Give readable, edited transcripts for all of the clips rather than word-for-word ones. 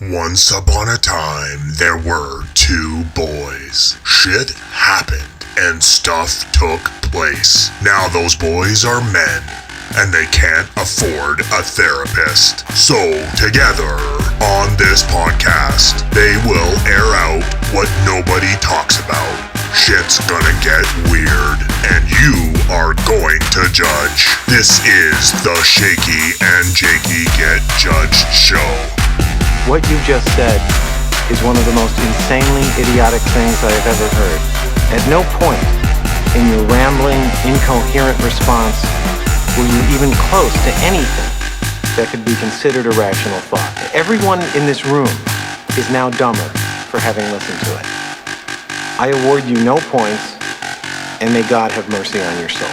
Once upon a time, there were two boys. Shit happened and stuff took place. Now those boys are men, and they can't afford a therapist. So together, on this podcast, they will air out what nobody talks about. Shit's gonna get weird, and you are going to judge. This is the Shaky and Jakey Get Judged show. What you just said is one of the most insanely idiotic things I have ever heard. At no point in your rambling, incoherent response were you even close to anything that could be considered a rational thought. Everyone in this room is now dumber for having listened to it. I award you no points, and may God have mercy on your soul.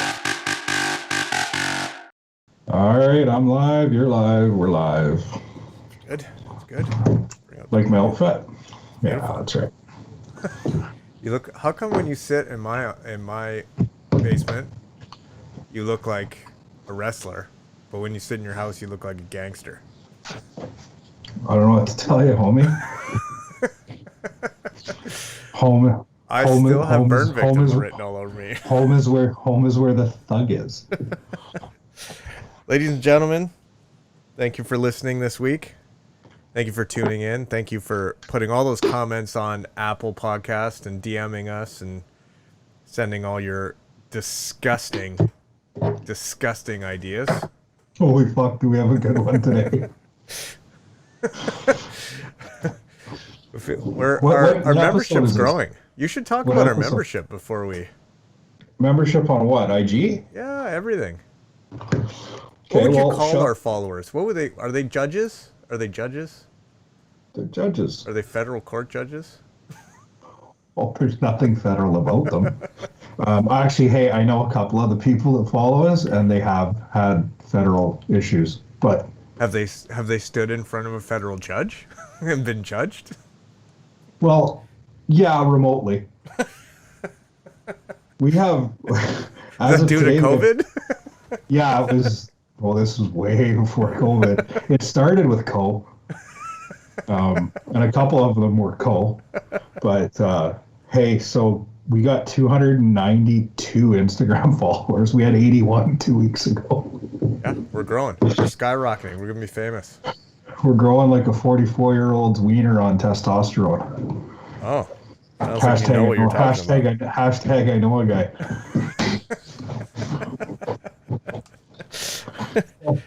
All right, I'm live, you're live, we're live. Good. Good. Like my outfit? Yeah, Beautiful. that's right. You look. How come when you sit in my basement, you look like a wrestler, but when you sit in your house, you look like a gangster? I don't know what to tell you, homie. I still have burn victims written all over me. Home is where the thug is. Ladies and gentlemen, thank you for listening this week. Thank you for tuning in. Thank you for putting all those comments on Apple Podcast and DMing us and sending all your disgusting ideas. Holy fuck, do we have a good one today? Our membership's growing. You should talk about our membership before we... Membership on what, IG? Yeah, everything. Okay, What would you call our followers? What would they... Are they judges? Are they judges? They're judges. Are they federal court judges? Well, there's nothing federal about them. Actually, hey, I know a couple of the people that follow us, and they have had federal issues. But have they stood in front of a federal judge and been judged? Well, yeah, remotely. We have. As due to COVID? Yeah, it was. Well, this was way before COVID. It started with Co. And a couple of them were Co. But hey, so we got 292 Instagram followers. We had 81 2 weeks ago. Yeah, we're growing. We're skyrocketing. We're gonna be famous. We're growing like a 44-year-old's wiener on testosterone. Oh. Hashtag, you know what you're talking about. Hashtag I know a guy.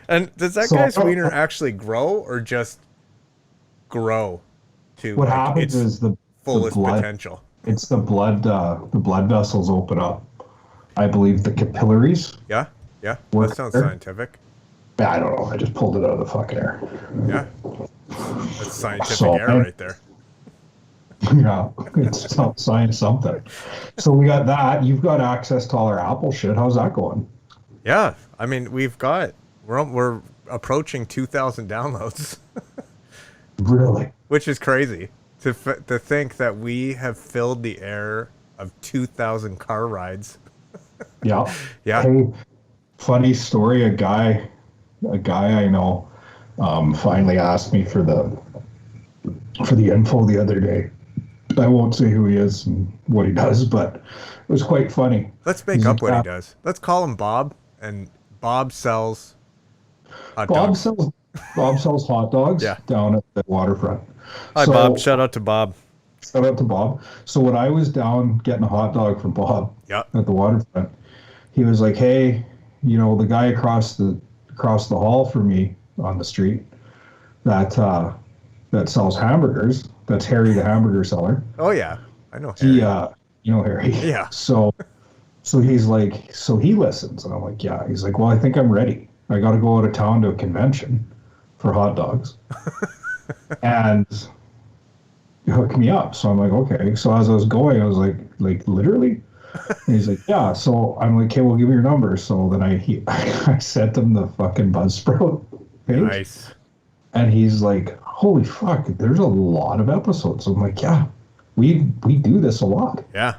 And does that guy's wiener actually grow or just grow to what happens is the fullest blood, potential? It's the blood vessels open up. I believe the capillaries. Yeah. That sounds scientific. I don't know. I just pulled it out of the fucking air. Yeah. That's scientific air right there. Yeah, it's science something. So we got that. You've got access to all our Apple shit. How's that going? Yeah, I mean we're approaching 2,000 downloads. Really? Which is crazy to think that we have filled the air of 2,000 car rides. Yeah. Yeah. Hey, funny story. A guy I know finally asked me for the info the other day. I won't say who he is and what he does, but it was quite funny. Let's make up what he does. Let's call him Bob, and Bob sells hot dogs. Bob sells hot dogs down at the waterfront. Hi, Bob. Shout out to Bob. Shout out to Bob. So when I was down getting a hot dog from Bob at the waterfront, he was like, hey, you know, the guy across the hall from me on the street that sells hamburgers, that's Harry the hamburger seller. Oh yeah, I know Harry. You know Harry. Yeah. So he's like, so he listens, and I'm like, yeah. He's like, well, I think I'm ready. I got to go out of town to a convention for hot dogs, and hook me up. So I'm like, okay. So as I was going, I was like literally. And he's like, yeah. So I'm like, okay, we'll give me your number. So then I sent him the fucking Buzzsprout page. Nice. And he's like, holy fuck, there's a lot of episodes. I'm like, yeah, we do this a lot. Yeah.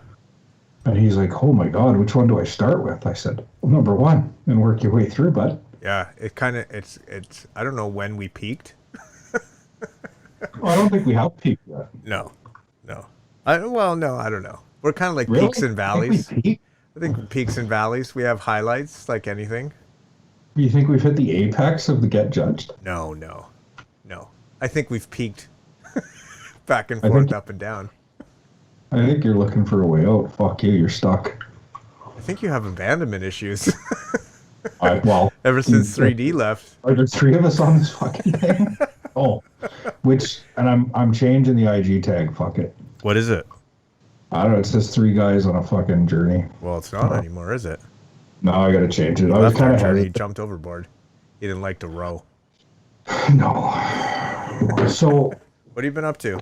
And he's like, oh my God, which one do I start with? I said, well, number one, and work your way through, bud. Yeah, it's I don't know when we peaked. I don't think we have peaked yet. No. No, I don't know. We're kind of like Really? peaks and I think we valleys. peaked. I think peaks and valleys. We have highlights like anything. You think we've hit the apex of the get judged? No. I think we've peaked back and I forth, think- up and down. I think you're looking for a way out. Fuck you, you're stuck. I think you have abandonment issues. Well, Ever since 3D left. are there 3 of us on this fucking thing? Oh, and I'm changing the IG tag. Fuck it. What is it? I don't know. It says 3 guys on a fucking journey. Well, it's not anymore, is it? No, I gotta change it. He I was left kind our of journey. He hesitant. jumped overboard. He didn't like to row. No. So What have you been up to?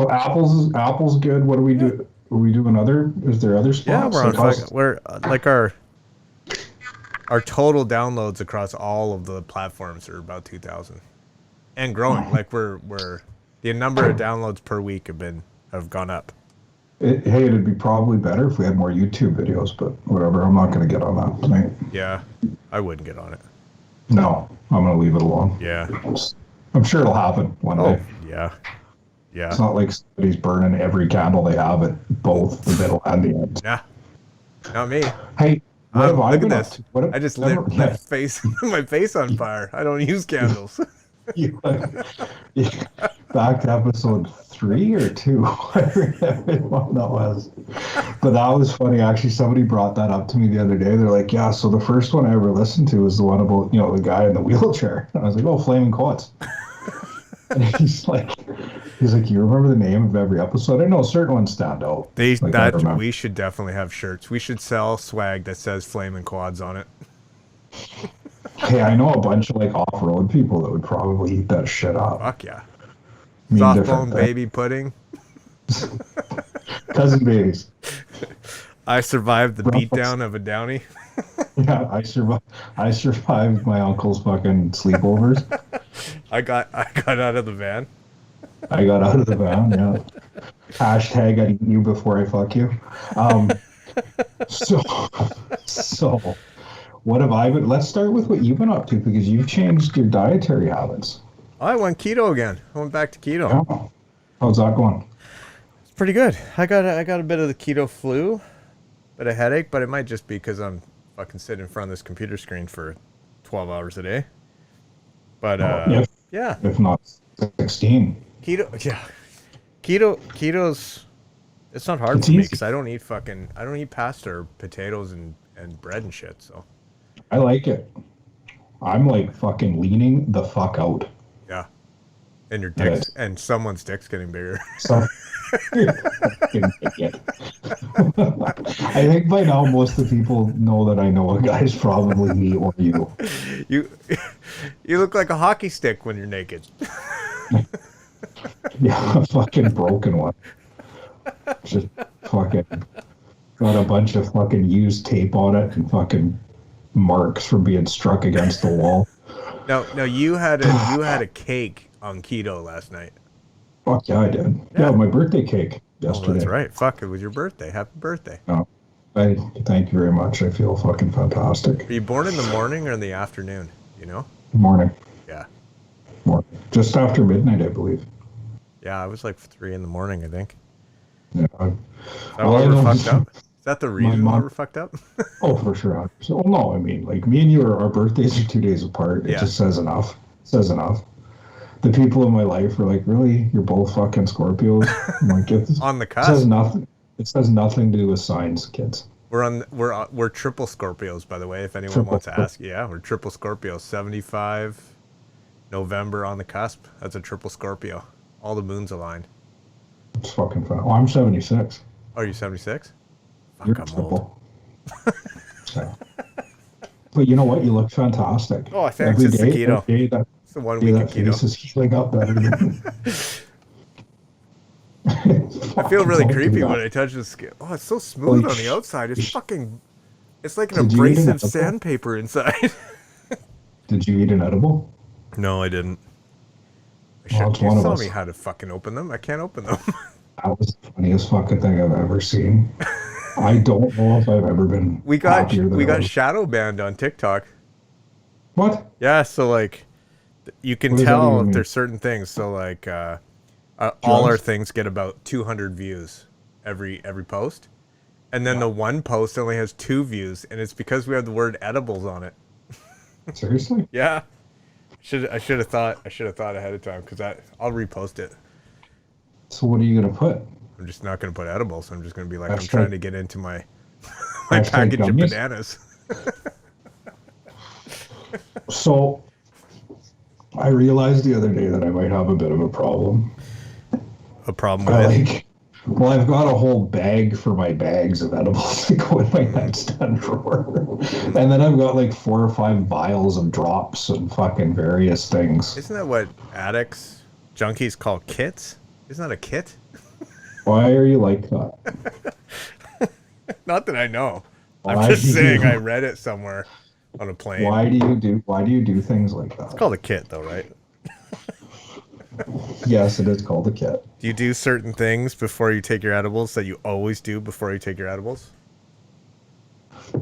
Apple's good. What do we do? Are we doing other? Is there other spots? Yeah, we're on. Like, We're like our total downloads across all of the platforms are about 2,000, and growing. Like we're the number of downloads per week have gone up. Hey, it'd be probably better if we had more YouTube videos, but whatever. I'm not going to get on that tonight. Yeah, I wouldn't get on it. No, I'm going to leave it alone. Yeah. I'm sure it'll happen one day. Yeah. It's not like somebody's burning every candle they have at both the middle and the end. Nah, not me. Hey, what have I Look at been up this. to? What have- I just never- lit my face on fire. I don't use candles. Back to episode 3 or 2, whatever one that was. But that was funny. Actually, somebody brought that up to me the other day. They're like, "Yeah, so the first one I ever listened to was the one about the guy in the wheelchair." And I was like, "Oh, Flaming Quads." And he's like, "You remember the name of every episode?" I know certain ones stand out. Like, I remember. We should definitely have shirts. We should sell swag that says Flaming Quads on it. Hey, I know a bunch of off-road people that would probably eat that shit up. Fuck yeah. I mean, Soft different bone baby pudding. cousin babies. I survived the beatdown of a Downy. Yeah, I survived my uncle's fucking sleepovers. I got out of the van. I got out of the van, yeah. Hashtag I'd eat you before I fuck you. So what have I been? Let's start with what you've been up to, because you've changed your dietary habits. I went keto again. I went back to keto. Yeah. How's that going? It's pretty good. I got a bit of the keto flu, bit of headache, but it might just be because I'm fucking sitting in front of this computer screen for 12 hours a day. But yeah. If not 16. Keto's it's not hard It's for me easy. because I don't eat pasta or potatoes and bread and shit. So I like it. I'm fucking leaning the fuck out. yeah, and your dick's and someone's dick's getting bigger. So, fucking idiot. I think by now most of the people know that I know a guy's probably me or you. You look like a hockey stick when you're naked. Yeah, a fucking broken one. Just fucking got a bunch of fucking used tape on it and fucking marks from being struck against the wall. No, you had a cake on keto last night. Fuck yeah, I did. Yeah, my birthday cake Oh, yesterday. that's right. Fuck, it was your birthday. Happy birthday. Oh, thank you very much. I feel fucking fantastic. Are you born in the morning or in the afternoon? You know? Morning. Yeah. Morning. Just after midnight, I believe. Yeah, I was like 3 in the morning, I think. Yeah. Is that All why I we're know fucked is- up? Is that the reason why mom- we're fucked up? Oh, for sure. So, no, I mean, me and you our birthdays are 2 days apart. It Yeah. just says enough. Says enough. The people in my life are like, really? You're both fucking Scorpios? I'm like, On the it says cusp. nothing. It says nothing to do with signs, kids. We're triple Scorpios, by the way, if anyone Triple wants to ask. Yeah, we're triple Scorpios. 75 November on the cusp. That's a triple Scorpio. All the moons aligned. It's fucking fun. Oh, I'm 76. Oh, are you 76? Fuck, You're I'm triple. So. But you know what? You look fantastic. Oh, thanks. It's the keto. Every day It's the 1 that week of face keto. is healing up better than I feel really creepy when I touch the skin. Oh, it's so smooth Holy on the outside. It's fucking... It's like an Did you eat an abrasive edible? sandpaper inside. Did you eat an edible? No, I didn't. I Well, should. it's one You of saw us. me how to fucking open them. I can't open them. That was the funniest fucking thing I've ever seen. I don't know if I've ever been We got happier than I was. shadow banned on TikTok. What? Yeah, so like you can What does that tell even if mean? there's certain things. So like all our Drugs? things get about 200 views every post. And then the one post only has 2 views, and it's because we have the word edibles on it. Seriously? Yeah. I should have thought ahead of time, because I'll repost it. So what are you gonna put? I'm just not going to put edibles. I'm just going to be like, I'm Hashtag- trying to get into my my Hashtag package of gummies? bananas. So I realized the other day that I might have a bit of a problem. A problem I with like, well, I've got a whole bag for my bags of edibles to go in my nightstand drawer. And then I've got like 4 or 5 vials of drops and fucking various things. Isn't that what addicts, junkies call kits? Isn't that a kit? Why are you like that? Not that I know. Why I'm just do saying you- I read it somewhere on a plane. Why do you do things like that? It's called a kit, though, right? Yes, it is called a kit. Do you do certain things before you take your edibles that you always do before you take your edibles?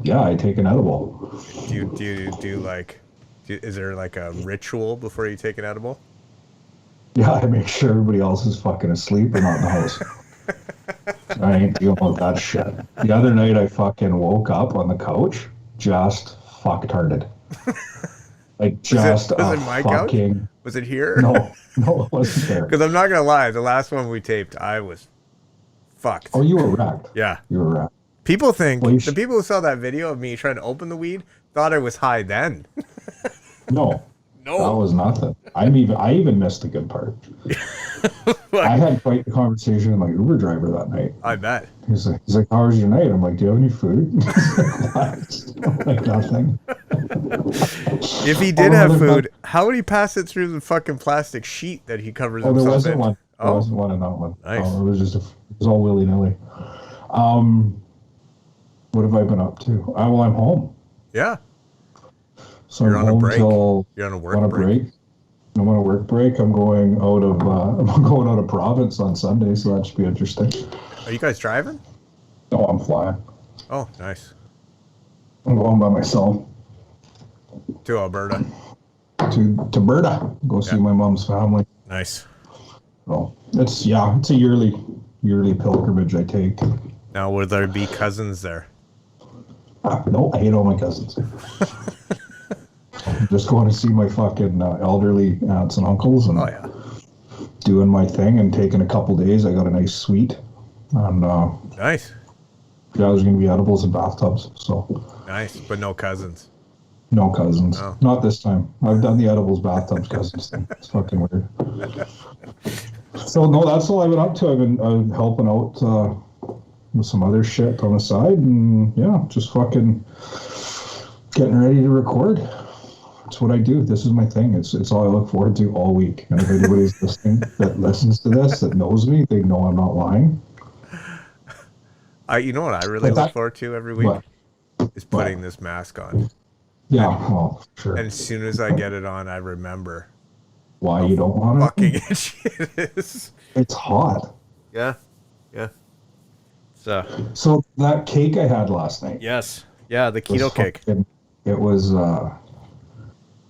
Yeah, I take an edible. Is there like a ritual before you take an edible? Yeah, I make sure everybody else is fucking asleep or not in the house. I ain't dealing with that shit. The other night I fucking woke up on the couch, just fucktarded. Like just was a it my couch? fucking Was it here? no, it wasn't there. Because I'm not gonna lie, the last one we taped, I was fucked. Oh, you were wrecked. Yeah. You were wrecked. People think Well, you the people who saw that video of me trying to open the weed thought I was high then. No, that No. was nothing. I even missed a good part. I had quite the conversation with my Uber driver that night. I bet. He's like, how was your night? I'm like, do you have any food? He's like, what? I'm like, nothing. If he did Oh, have no, food, how would he pass it through the fucking plastic sheet that he covers Oh, there himself wasn't in? one. There Oh, wasn't one in that one. Nice. It was it was all willy nilly. What have I been up to? Well, I'm home. yeah. So You're I'm on a home break. till You're on a work on a break. break. I'm on a work break. I'm going out of I'm going out of province on Sunday, so that should be interesting. Are you guys driving? No, I'm flying. Oh, nice. I'm going by myself To Alberta. to Berta. Go see Yeah. my mom's family. Nice. So it's a yearly pilgrimage I take. Now, will there be cousins there? No, I hate all my cousins. I'm just going to see my fucking elderly aunts and uncles and Oh, yeah. doing my thing and taking a couple days. I got a nice suite. And Nice. yeah, there's going to be edibles and bathtubs. So Nice. But no cousins. no cousins. Oh. Not this time. I've done the edibles, bathtubs, cousins thing. It's fucking weird. So no, that's all I've been up to. I've been helping out with some other shit on the side, and yeah, just fucking getting ready to record. That's what I do. This is my thing. It's all I look forward to all week. And if anybody's listening that listens to this that knows me, they know I'm not lying. You know what I really look forward to every week? What? Is putting this mask on. Yeah, well, sure. And as soon as I get it on, I remember Why you don't want it? fucking itchy it is. It's hot. Yeah. Yeah. So, So that cake I had last night. yes. Yeah, the was keto cake. fucking- It was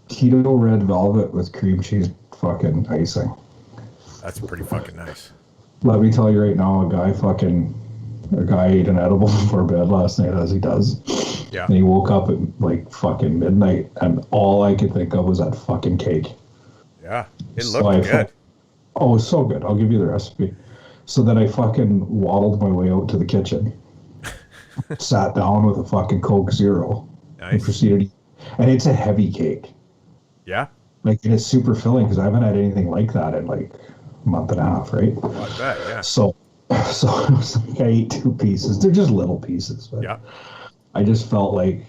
keto red velvet with cream cheese fucking icing. That's pretty fucking nice. Let me tell you right now, a guy ate an edible before bed last night, as he does. Yeah. And he woke up at like fucking midnight, and all I could think of was that fucking cake. Yeah. It So looked I good. Oh, it's so good. I'll give you the recipe. So then I fucking waddled my way out to the kitchen, sat down with a fucking Coke Zero, and Nice. proceeded to eat. And it's a heavy cake. Yeah. Like, and it's super filling because I haven't had anything like that in like a month and a half, right? Like that, yeah. So it was like I ate 2 pieces. They're just little pieces, but Yeah. I just felt like,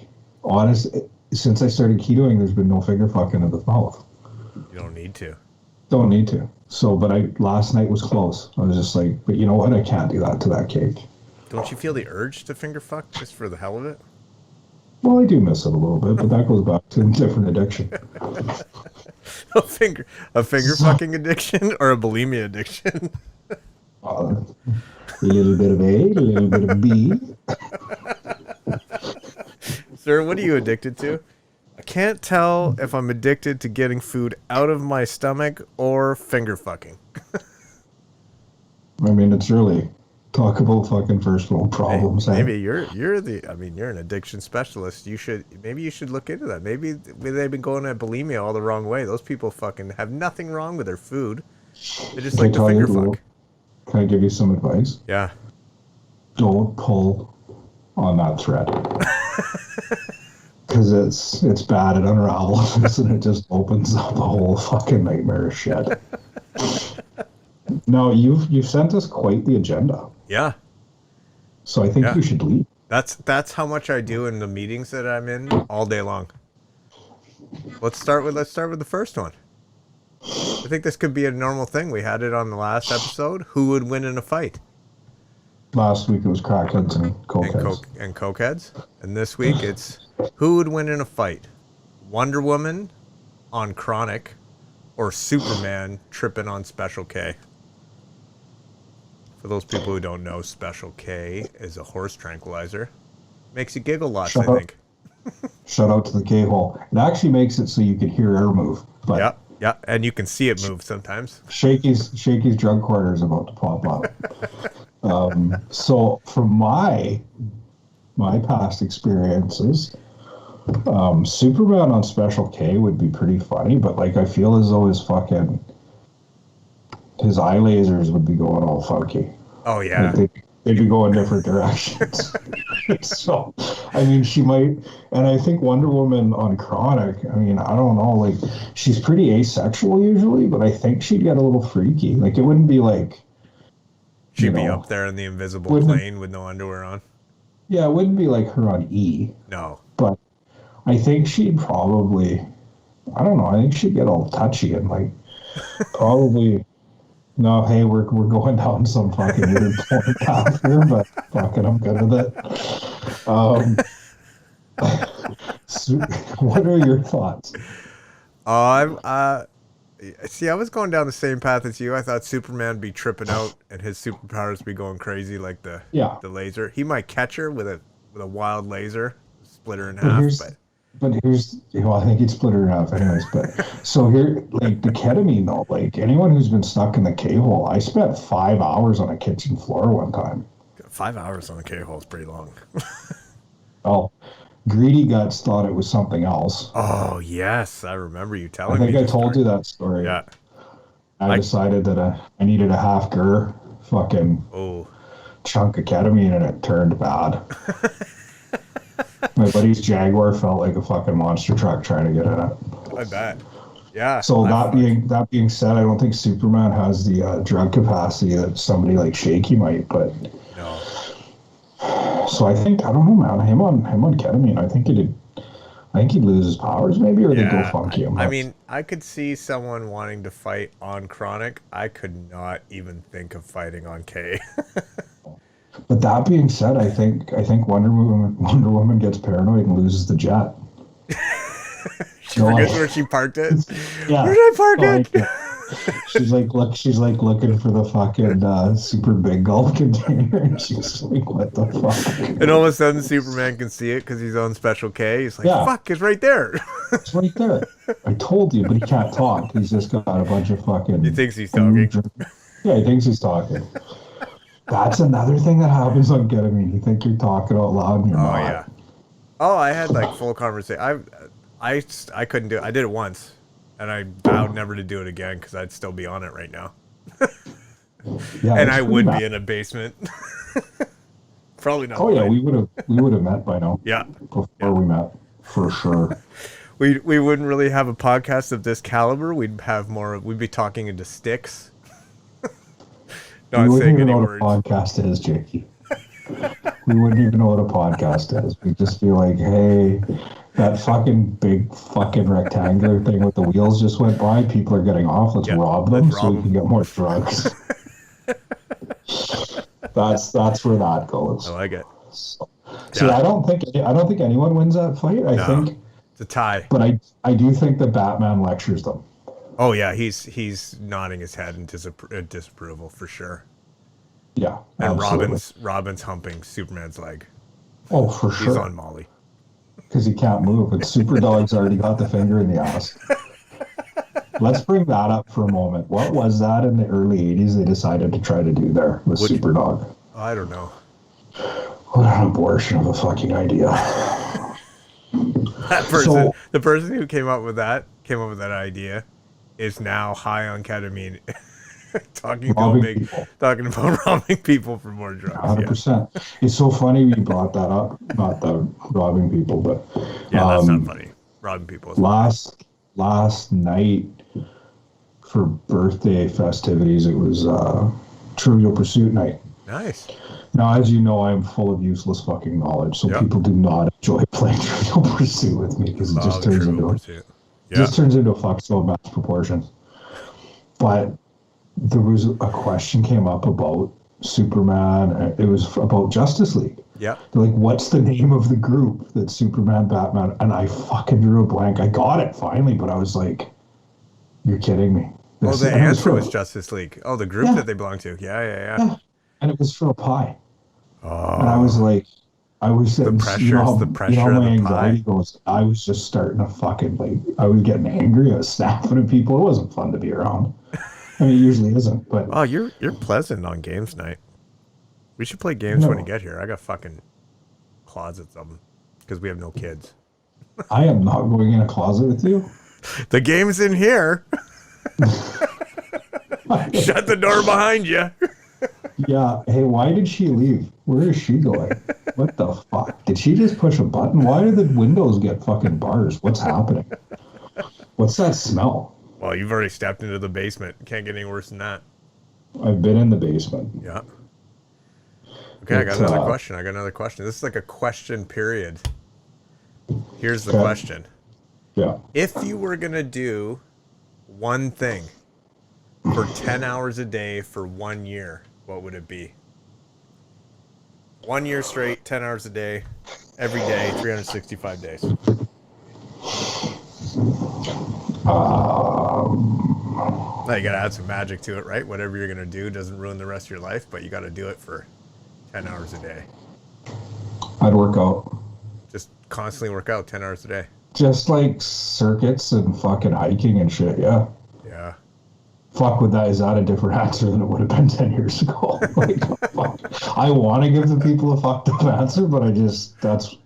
since I started ketoing, there's been no finger fucking in the mouth. You don't need to. Don't need to. So, but last night was close. I was just like, but you know what? I can't do that to that cake. Don't you feel the urge to finger fuck just for the hell of it? Well, I do miss it a little bit, but that goes back to a different addiction. A finger fucking addiction or a bulimia addiction? A little bit of A, a little bit of B. Sir, what are you addicted to? I can't tell if I'm addicted to getting food out of my stomach or finger fucking. I mean, it's really talk about fucking first world problems. Maybe you're an addiction specialist. You should look into that. Maybe they've been going at bulimia all the wrong way. Those people fucking have nothing wrong with their food. They just like to finger fuck. Can I give you some advice? Yeah. Don't pull on that thread. Because it's bad. It unravels and it just opens up a whole fucking nightmare of shit. No, you've sent us quite the agenda. Yeah. So I think you should leave. That's how much I do in the meetings that I'm in all day long. Let's start with the first one. I think this could be a normal thing. We had it on the last episode. Who would win in a fight? Last week it was crackheads and cokeheads. And cokeheads. And this week it's who would win in a fight? Wonder Woman on Chronic or Superman tripping on Special K? For those people who don't know, Special K is a horse tranquilizer. Makes you giggle lots, I think. Shout out to the K-hole. It actually makes it so you can hear air move. But yeah, and you can see it move sometimes. Shaky's drug quarter is about to pop up. So from my past experiences, Superman on Special K would be pretty funny, but like I feel as though his eye lasers would be going all funky. Oh yeah. Like they'd be going different directions. So, I mean, she might, and I think Wonder Woman on Chronic, I mean, I don't know, like, she's pretty asexual usually, but I think she'd get a little freaky. Like, it wouldn't be like... She'd be up there in the invisible plane with no underwear on. Yeah, it wouldn't be like her on E. No. But I think she'd probably, I don't know, I think she'd get all touchy and, like, probably... No, hey, we're going down some fucking weird porn path here, but fucking I'm good with it. So, what are your thoughts? See, I was going down the same path as you. I thought Superman be tripping out and his superpowers be going crazy like the laser. He might catch her with a wild laser, split her in half. But here's, I think he'd split her in half anyways. But so here, like the ketamine though, like anyone who's been stuck in the K-hole, I spent 5 hours on a kitchen floor one time. 5 hours on the K-hole is pretty long. Well, Greedy Guts thought it was something else. Oh yes, I remember you telling me. I think I told you that story. Yeah. I decided that I needed a half gur fucking chunk of ketamine, and it turned bad. My buddy's Jaguar felt like a fucking monster truck trying to get in it. I bet. Yeah. So that being said, I don't think Superman has the drug capacity that somebody like Shaky might. But no. So I don't know, man. Him on ketamine, I think he'd lose his powers maybe, or they'd go funky. I mean, I could see someone wanting to fight on Chronic. I could not even think of fighting on K. But that being said, I think Wonder Woman gets paranoid and loses the jet. She forgets where she parked it. Yeah. Where did I park it? Yeah. She's like looking for the fucking super big Gulf container, and she's like, "What the fuck?" And all of a sudden, Superman can see it because he's on Special K. He's like, "Fuck, it's right there." It's right there. I told you, but he can't talk. He's just got a bunch of fucking. He thinks he's talking. Yeah, he thinks he's talking. That's another thing that happens on ketamine. You think you're talking out loud and you're not. Yeah. Oh, I had like full conversation. I couldn't do it. I did it once, and I vowed never to do it again because I'd still be on it right now. Yeah, and I would be in a basement. Probably not. Oh yeah, we would have met by now. Yeah. Before we met, for sure. We wouldn't really have a podcast of this caliber. We'd be talking into sticks. Not saying any words. What a podcast is, Jakey. We wouldn't even know what a podcast is. We'd just be like, hey, that fucking big fucking rectangular thing with the wheels just went by. People are getting off. Let's rob them so we can get more drugs. That's where that goes. I like it. So, I don't think anyone wins that fight. I think it's a tie. But I do think that Batman lectures them. Oh yeah, he's nodding his head in disapproval for sure. Yeah, and Robin's humping Superman's leg. Oh, for sure. He's on Molly because he can't move. And Superdog's already got the finger in the ass. Let's bring that up for a moment. What was that in the early 80s they decided to try to do there with Superdog? I don't know. What an abortion of a fucking idea. That person, the person who came up with that idea, is now high on ketamine, talking about robbing people for more drugs. 100%. Yeah. It's so funny you brought that up. Not the robbing people, but that's not funny. Robbing people. Last night for birthday festivities, it was Trivial Pursuit night. Nice. Now, as you know, I'm full of useless fucking knowledge, so people do not enjoy playing Trivial Pursuit with me because it just turns into a fuck show of mass proportions. But there was a question came up about Superman. It was about Justice League. Yeah. They're like, what's the name of the group that's Superman, Batman? And I fucking drew a blank. I got it finally, but I was like, you're kidding me. The answer was Justice League. Oh, the group that they belong to. Yeah. And it was for a pie. Oh. And I was like, the pressure of the anxiety pie. Goes, I was just starting to fucking I was getting angry. I was snapping at people. It wasn't fun to be around. I mean, it usually isn't, but... Oh, you're pleasant on games night. We should play games when you get here. I got fucking closets of them because we have no kids. I am not going in a closet with you. The game's in here. Shut the door behind you. Yeah. Hey, why did she leave? Where is she going? What the fuck? Did she just push a button? Why do the windows get fucking bars? What's happening? What's that smell? Well, you've already stepped into the basement. Can't get any worse than that. I've been in the basement. Yeah. Okay, I got another question. This is like a question period. Here's the question. Yeah. If you were going to do one thing for 10 hours a day for 1 year, what would it be? 1 year straight, 10 hours a day, every day, 365 days. Now you got to add some magic to it, right? Whatever you're going to do doesn't ruin the rest of your life, but you got to do it for 10 hours a day. I'd work out. Just constantly work out 10 hours a day. Just like circuits and fucking hiking and shit, yeah. Yeah. Fuck with that. Is that a different answer than it would have been 10 years ago? Like, fuck. I want to give the people a fucked up answer, but that's...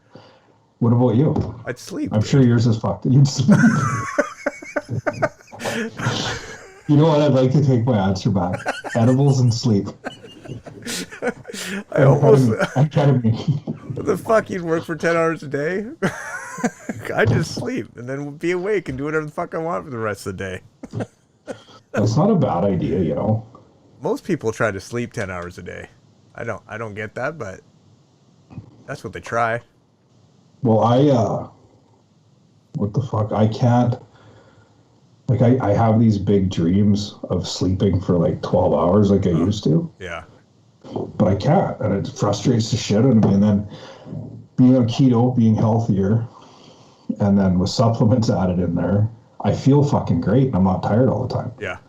What about you? I'd sleep. I'm sure yours is fucked. You'd sleep. You know what? I'd like to take my answer back. Edibles and sleep. I'm ketamine. What the fuck? You'd work for 10 hours a day? I just sleep and then be awake and do whatever the fuck I want for the rest of the day. That's not a bad idea, you know. Most people try to sleep 10 hours a day. I don't get that, but that's what they try. Well, what the fuck? I can't, like, I have these big dreams of sleeping for like 12 hours like I used to. Yeah. But I can't, and it frustrates the shit out of me. And then being on keto, being healthier, and then with supplements added in there, I feel fucking great, and I'm not tired all the time. Yeah.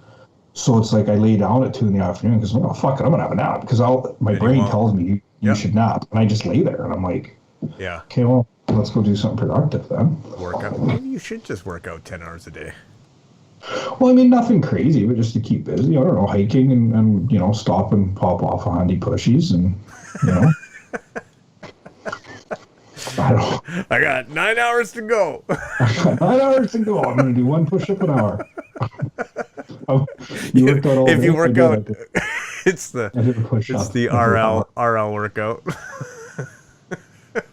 So it's like I lay down at 2 p.m. because, oh, fuck it, I'm going to have a nap. Because my brain tells me you should nap. And I just lay there, and I'm like, yeah. Okay, well, let's go do something productive then. Workout. Maybe you should just work out 10 hours a day. Well, I mean, nothing crazy, but just to keep busy. I don't know, hiking and you know, stop and pop off a handy pushies and, you know. I got 9 hours to go. I got 9 hours to go. I'm going to do one push-up an hour. You worked out all if day. You work out, it's the RL workout.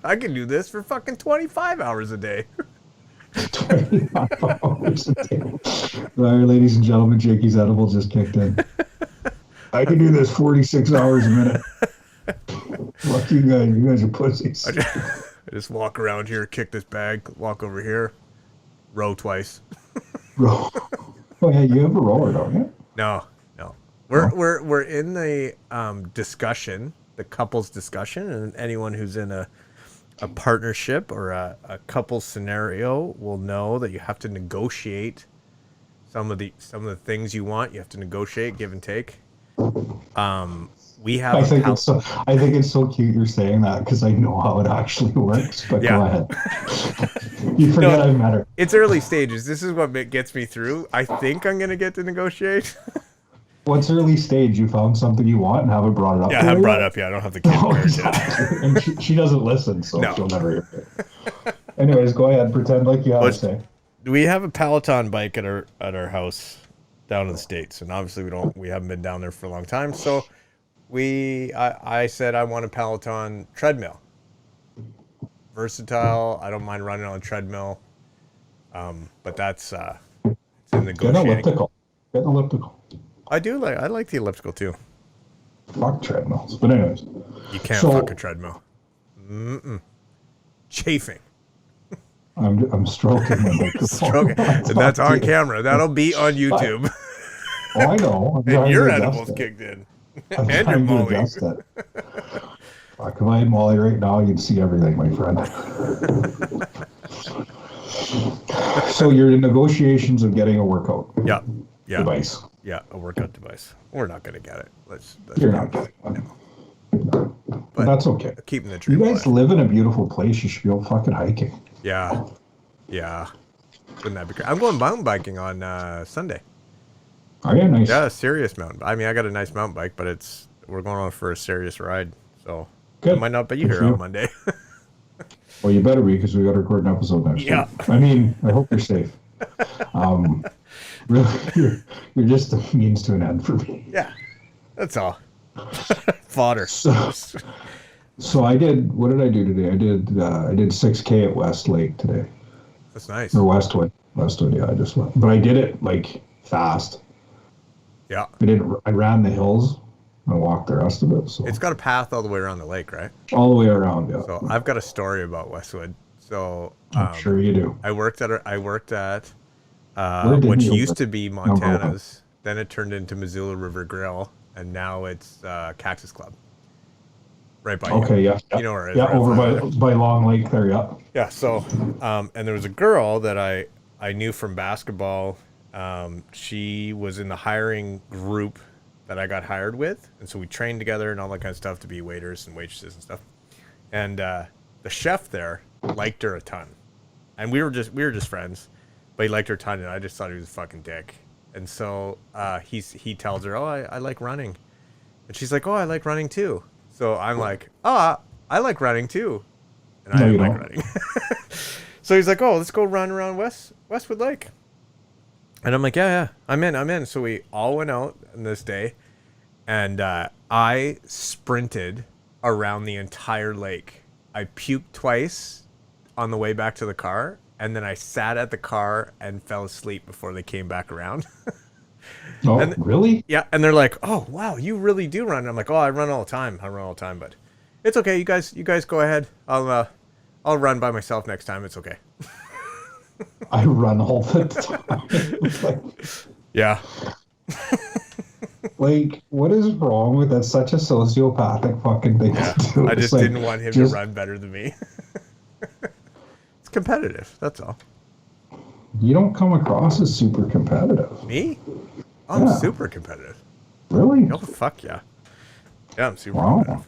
I can do this for fucking 25 hours a day. 25 hours a day. Sorry, ladies and gentlemen, Jakey's edible just kicked in. I can do this 46 hours a minute. Fuck you guys. You guys are pussies. I just walk around here, kick this bag, walk over here, row twice. Row. Oh yeah, you have a rower, don't you? No. We're in the discussion, the couples discussion, and anyone who's in a partnership or a couple scenario will know that you have to negotiate some of the things you want. You have to negotiate, give and take. we have I think it's so cute you're saying that because I know how it actually works. But Yeah. go ahead. You forget I've met her. It's early stages. This is what gets me through. I think I'm gonna get to negotiate. What's early stage? You found something you want and haven't brought it up. Yeah, I haven't brought it up yet. I don't have the kid marriage yet. And she doesn't listen, so No. she'll never hear it. Anyways, go ahead. Pretend like you have to say. We have a Peloton bike at our house down in the States, and obviously we haven't been down there for a long time. So I said I want a Peloton treadmill. Versatile. I don't mind running on a treadmill. But that's it's in negotiating. Get an elliptical. I like the elliptical too. Fuck treadmills. But anyways. You can't fuck a treadmill. Chafing. I'm stroking my microphone. Stroking. And that's on camera. That'll be on YouTube. Oh, I know. And your edibles kicked in. And your Molly. Fuck, if I had Molly right now, you'd see everything, my friend. So you're in negotiations of getting a workout device. Yeah, a workout device. We're not going to get it. Let's You're not getting one. But that's okay. Keeping the dream You guys live in a beautiful place. You should go fucking hiking. Yeah. Wouldn't that be great? I'm going mountain biking on Sunday. Oh, yeah, nice. Yeah, a serious mountain. I mean, I got a nice mountain bike, but we're going on for a serious ride. So Good. I might not be here on Monday. Well, you better be because we got to record an episode next week. I mean, I hope you're safe. Really, you're just a means to an end for me. Yeah, that's all. Fodder. So I did. What did I do today? I did 6K at Westlake today. That's nice. Or Westwood. Yeah, I just went, but I did it like fast. Yeah. I ran the hills and walked the rest of it. So it's got a path all the way around the lake, right? All the way around, yeah. So I've got a story about Westwood. So I'm sure you do. I worked at which used to be Montana's. Then it turned into Missoula River Grill, and now it's Cactus Club. Right by you. Okay, yeah. You know where it is. Yeah, right over by Long Lake there, yeah. Yeah, so, and there was a girl that I knew from basketball. She was in the hiring group that I got hired with, and so we trained together and all that kind of stuff to be waiters and waitresses and stuff. And the chef there liked her a ton, and we were just friends, but he liked her a ton, and I just thought he was a fucking dick. And so he tells her, "Oh, I like running," and she's like, "Oh, I like running too." So I'm like, "Ah, I like running too," and I didn't like running. So he's like, "Oh, let's go run around Westwood Lake." And I'm like, yeah, I'm in. So we all went out on this day, and I sprinted around the entire lake. I puked twice on the way back to the car, and then I sat at the car and fell asleep before they came back around. Oh, really? Yeah, and they're like, "Oh, wow, you really do run." And I'm like, "Oh, I run all the time, but it's okay. You guys go ahead. I'll run by myself next time. It's okay." I run all the time. Yeah. Like, what is wrong with that? Such a sociopathic fucking thing to do. I just didn't want him to run better than me. It's competitive, that's all. You don't come across as super competitive. Me? I'm super competitive. Really? Oh, fuck yeah. Yeah, I'm super competitive.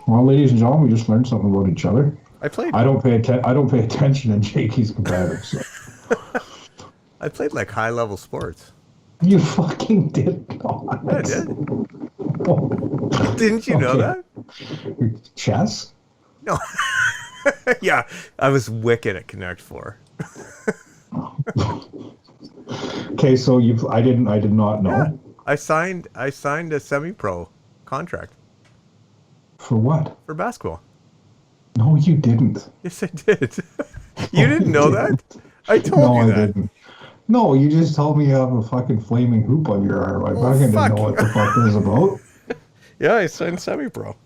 Well, ladies and gentlemen, we just learned something about each other. I don't pay attention, and Jakey's competitive. So. I played like high-level sports. You fucking did not. Yeah, I did. Didn't you know that? Chess? No. Yeah, I was wicked at Connect 4. Okay, so I did not know. Yeah, I signed a semi-pro contract. For what? For basketball. No, you didn't. Yes, I did. You didn't know that? I told you that. I didn't. No, you just told me you have a fucking flaming hoop on your arm. I fucking didn't know what the fuck it was about. Yeah, I signed semi-pro.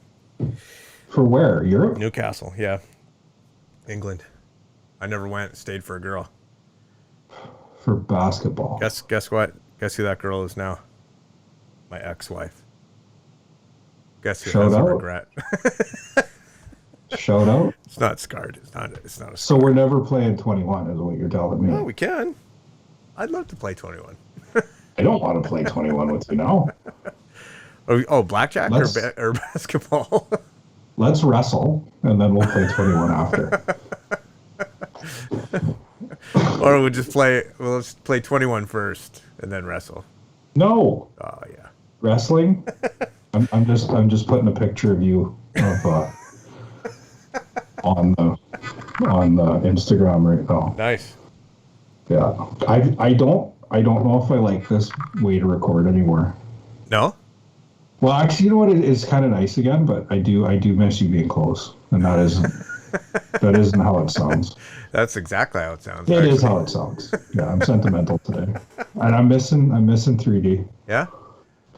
For where? Europe? Newcastle, yeah. England. I never went. Stayed for a girl. For basketball. Guess what? Guess who that girl is now? My ex-wife. Guess who has a regret? Shout out? It's not scarred. It's not a scar. So we're never playing 21 is what you're telling me. Oh, we can. I'd love to play 21. I don't want to play 21 with you now. Blackjack Let's- or basketball? Let's wrestle, and then we'll play 21 after. Or let's play 21 first and then wrestle. No, Oh yeah. wrestling. I'm just putting a picture of you on the Instagram right now. Nice. Yeah, I don't know if I like this way to record anymore. No? Well, actually, you know what? It is kind of nice again, but I do miss you being close, and that isn't how it sounds. That's exactly how it sounds. It actually. is how it sounds. Yeah, I'm sentimental today, and I'm missing 3D. Yeah.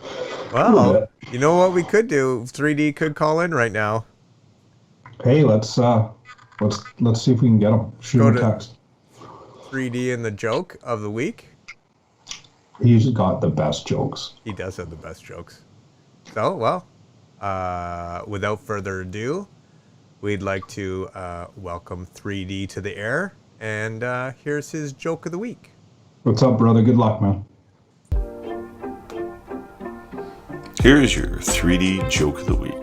A Well, little bit. you know what we could do? 3D could call in right now. Hey, let's see if we can get him. Shoot Go him a to- text. 3D and the joke of the week. He's got the best jokes. He does have the best jokes. So, well, without further ado, we'd like to welcome 3D to the air. And here's his joke of the week. What's up, brother? Good luck, man. Here is your 3D joke of the week.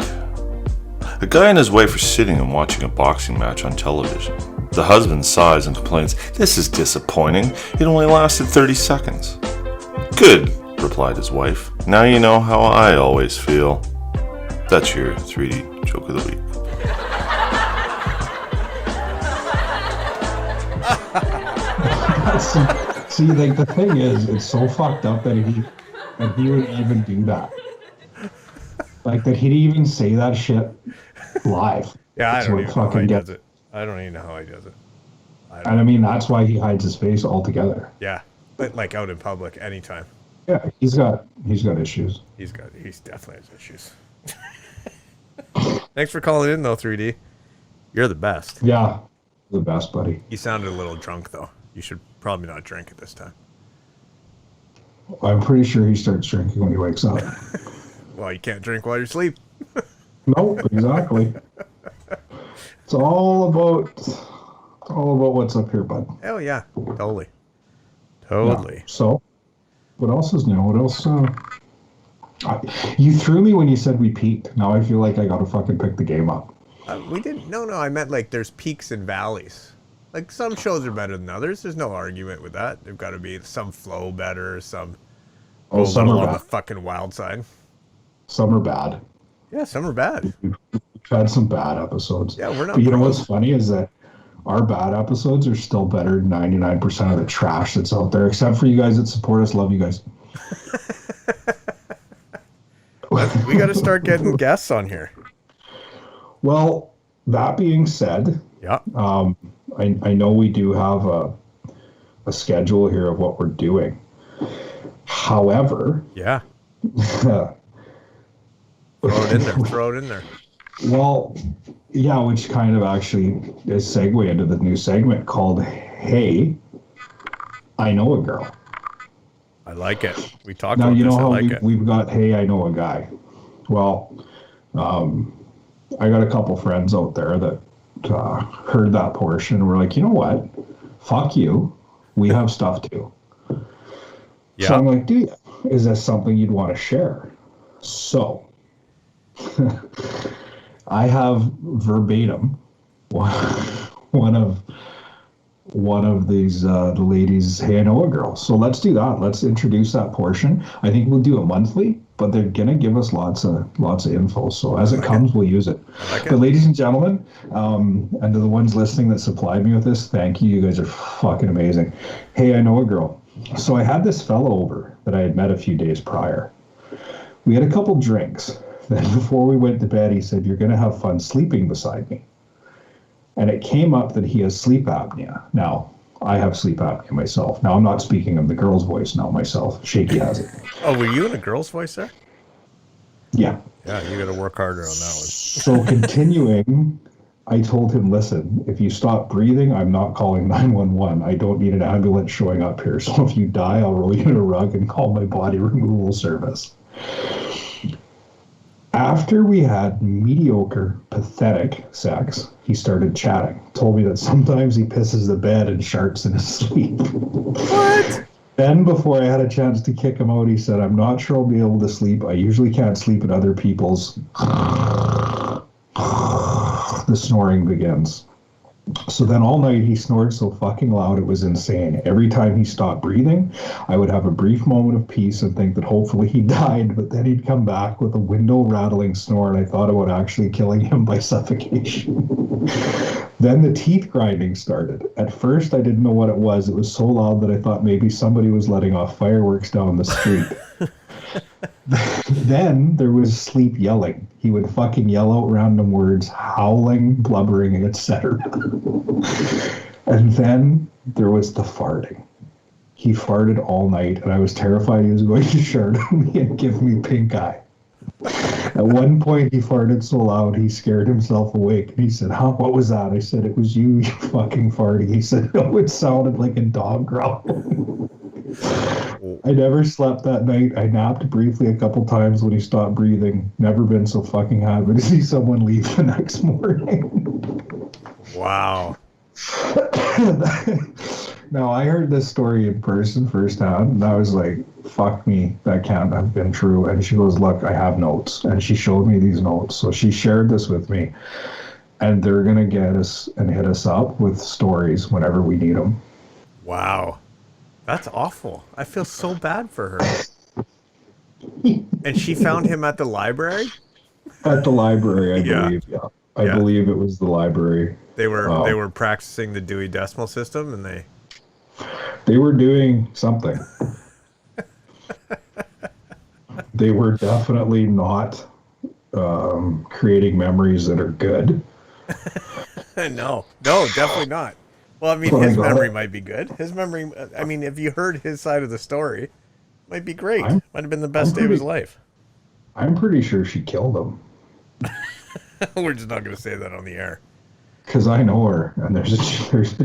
A guy and his wife are sitting and watching a boxing match on television. The husband sighs and complains, "This is disappointing. It only lasted 30 seconds. Good, replied his wife. Now you know how I always feel. That's your 3D joke of the week. See, like the thing is, it's so fucked up that he would even do that. Like that he'd even say that shit live. Yeah, I That's don't what even know how fucking he gets- does it. I don't even know how he does it. And I mean, that's why he hides his face altogether. Yeah, but like out in public anytime. Yeah, he's got issues. He definitely has issues. Thanks for calling in though, 3D. You're the best. Yeah, the best, buddy. You sounded a little drunk though. You should probably not drink at this time. I'm pretty sure he starts drinking when he wakes up. Well, you can't drink while you're asleep. Nope, exactly. It's all about what's up here, bud. Hell yeah, totally. Yeah. So, what else is new? What else? You threw me when you said we peaked. Now I feel like I gotta fucking pick the game up. We didn't. No. I meant like there's peaks and valleys. Like some shows are better than others. There's no argument with that. There've got to be some flow better, some go a some little are on the bad. fucking wild side. Some are bad. Yeah, some are bad. We've had some bad episodes. Yeah, we're not But you know pros. what's funny is that our bad episodes are still better than 99% of the trash that's out there, except for you guys that support us. Love you guys. We got to start getting guests on here. Well, that being said, Yeah. I know we do have a schedule here of what we're doing. However, Yeah. Throw it in there. Throw it in there. well, yeah, which kind of actually is segue into the new segment called "Hey, I Know a Girl." I like it. We talked Now about you know this. I how like it. we've got "Hey, I Know a Guy." Well, I got a couple friends out there that heard that portion and were like, you know what? Fuck you. We have stuff too. Yeah. So I'm like, dude, is this something you'd want to share? So I have verbatim one of these the ladies, "Hey, I Know a Girl." So let's do that. Let's introduce that portion. I think we'll do it monthly, but they're gonna give us lots of info. So as it comes, we'll use it. like it. But ladies and gentlemen, and to the ones listening that supplied me with this, thank you. You guys are fucking amazing. Hey, I Know a Girl. So I had this fellow over that I had met a few days prior. We had a couple drinks. Then before we went to bed, he said, "You're gonna have fun sleeping beside me." And it came up that he has sleep apnea. Now, I have sleep apnea myself. Now, I'm not speaking of the girl's voice now myself. Shaky has it. Oh, were you in a girl's voice there? Yeah. Yeah, you got to work harder on that one. So continuing, I told him, listen, if you stop breathing, I'm not calling 911. I don't need an ambulance showing up here. So if you die, I'll roll you in a rug and call my body removal service. After we had mediocre, pathetic sex, he started chatting. Told me that sometimes he pisses the bed and sharts in his sleep. What? Then, before I had a chance to kick him out, he said, "I'm not sure I'll be able to sleep. I usually can't sleep at other people's." The snoring begins. So then all night he snored so fucking loud it was insane. Every time he stopped breathing, I would have a brief moment of peace and think that hopefully he died, but then he'd come back with a window rattling snore, and I thought about actually killing him by suffocation. Then the teeth grinding started. At first I didn't know what it was. It was so loud that I thought maybe somebody was letting off fireworks down the street. Then there was sleep yelling. He would fucking yell out random words, howling, blubbering, etc. And then there was the farting. He farted all night, and I was terrified he was going to shart on me and give me pink eye. At one point, he farted so loud he scared himself awake, and he said, "Huh, what was that?" I said, "It was you fucking farting." He said, "No, it sounded like a dog growling." I never slept that night. I napped briefly a couple times when he stopped breathing. Never been so fucking happy to see someone leave the next morning. Wow. Now, I heard this story in person firsthand, and I was like, fuck me, that can't have been true. And she goes, "Look, I have notes." And she showed me these notes. So she shared this with me. And they're going to get us and hit us up with stories whenever we need them. Wow. That's awful. I feel so bad for her. And she found him at the library? At the library, I believe, yeah. I believe it was the library. They were practicing the Dewey Decimal System, and they were doing something. They were definitely not creating memories that are good. No, definitely not. Well, I mean, his memory might be good. His memory, I mean, if you heard his side of the story, it might be great. Might have been the best day of his life. I'm pretty sure she killed him. We're just not going to say that on the air. Because I know her, and there's a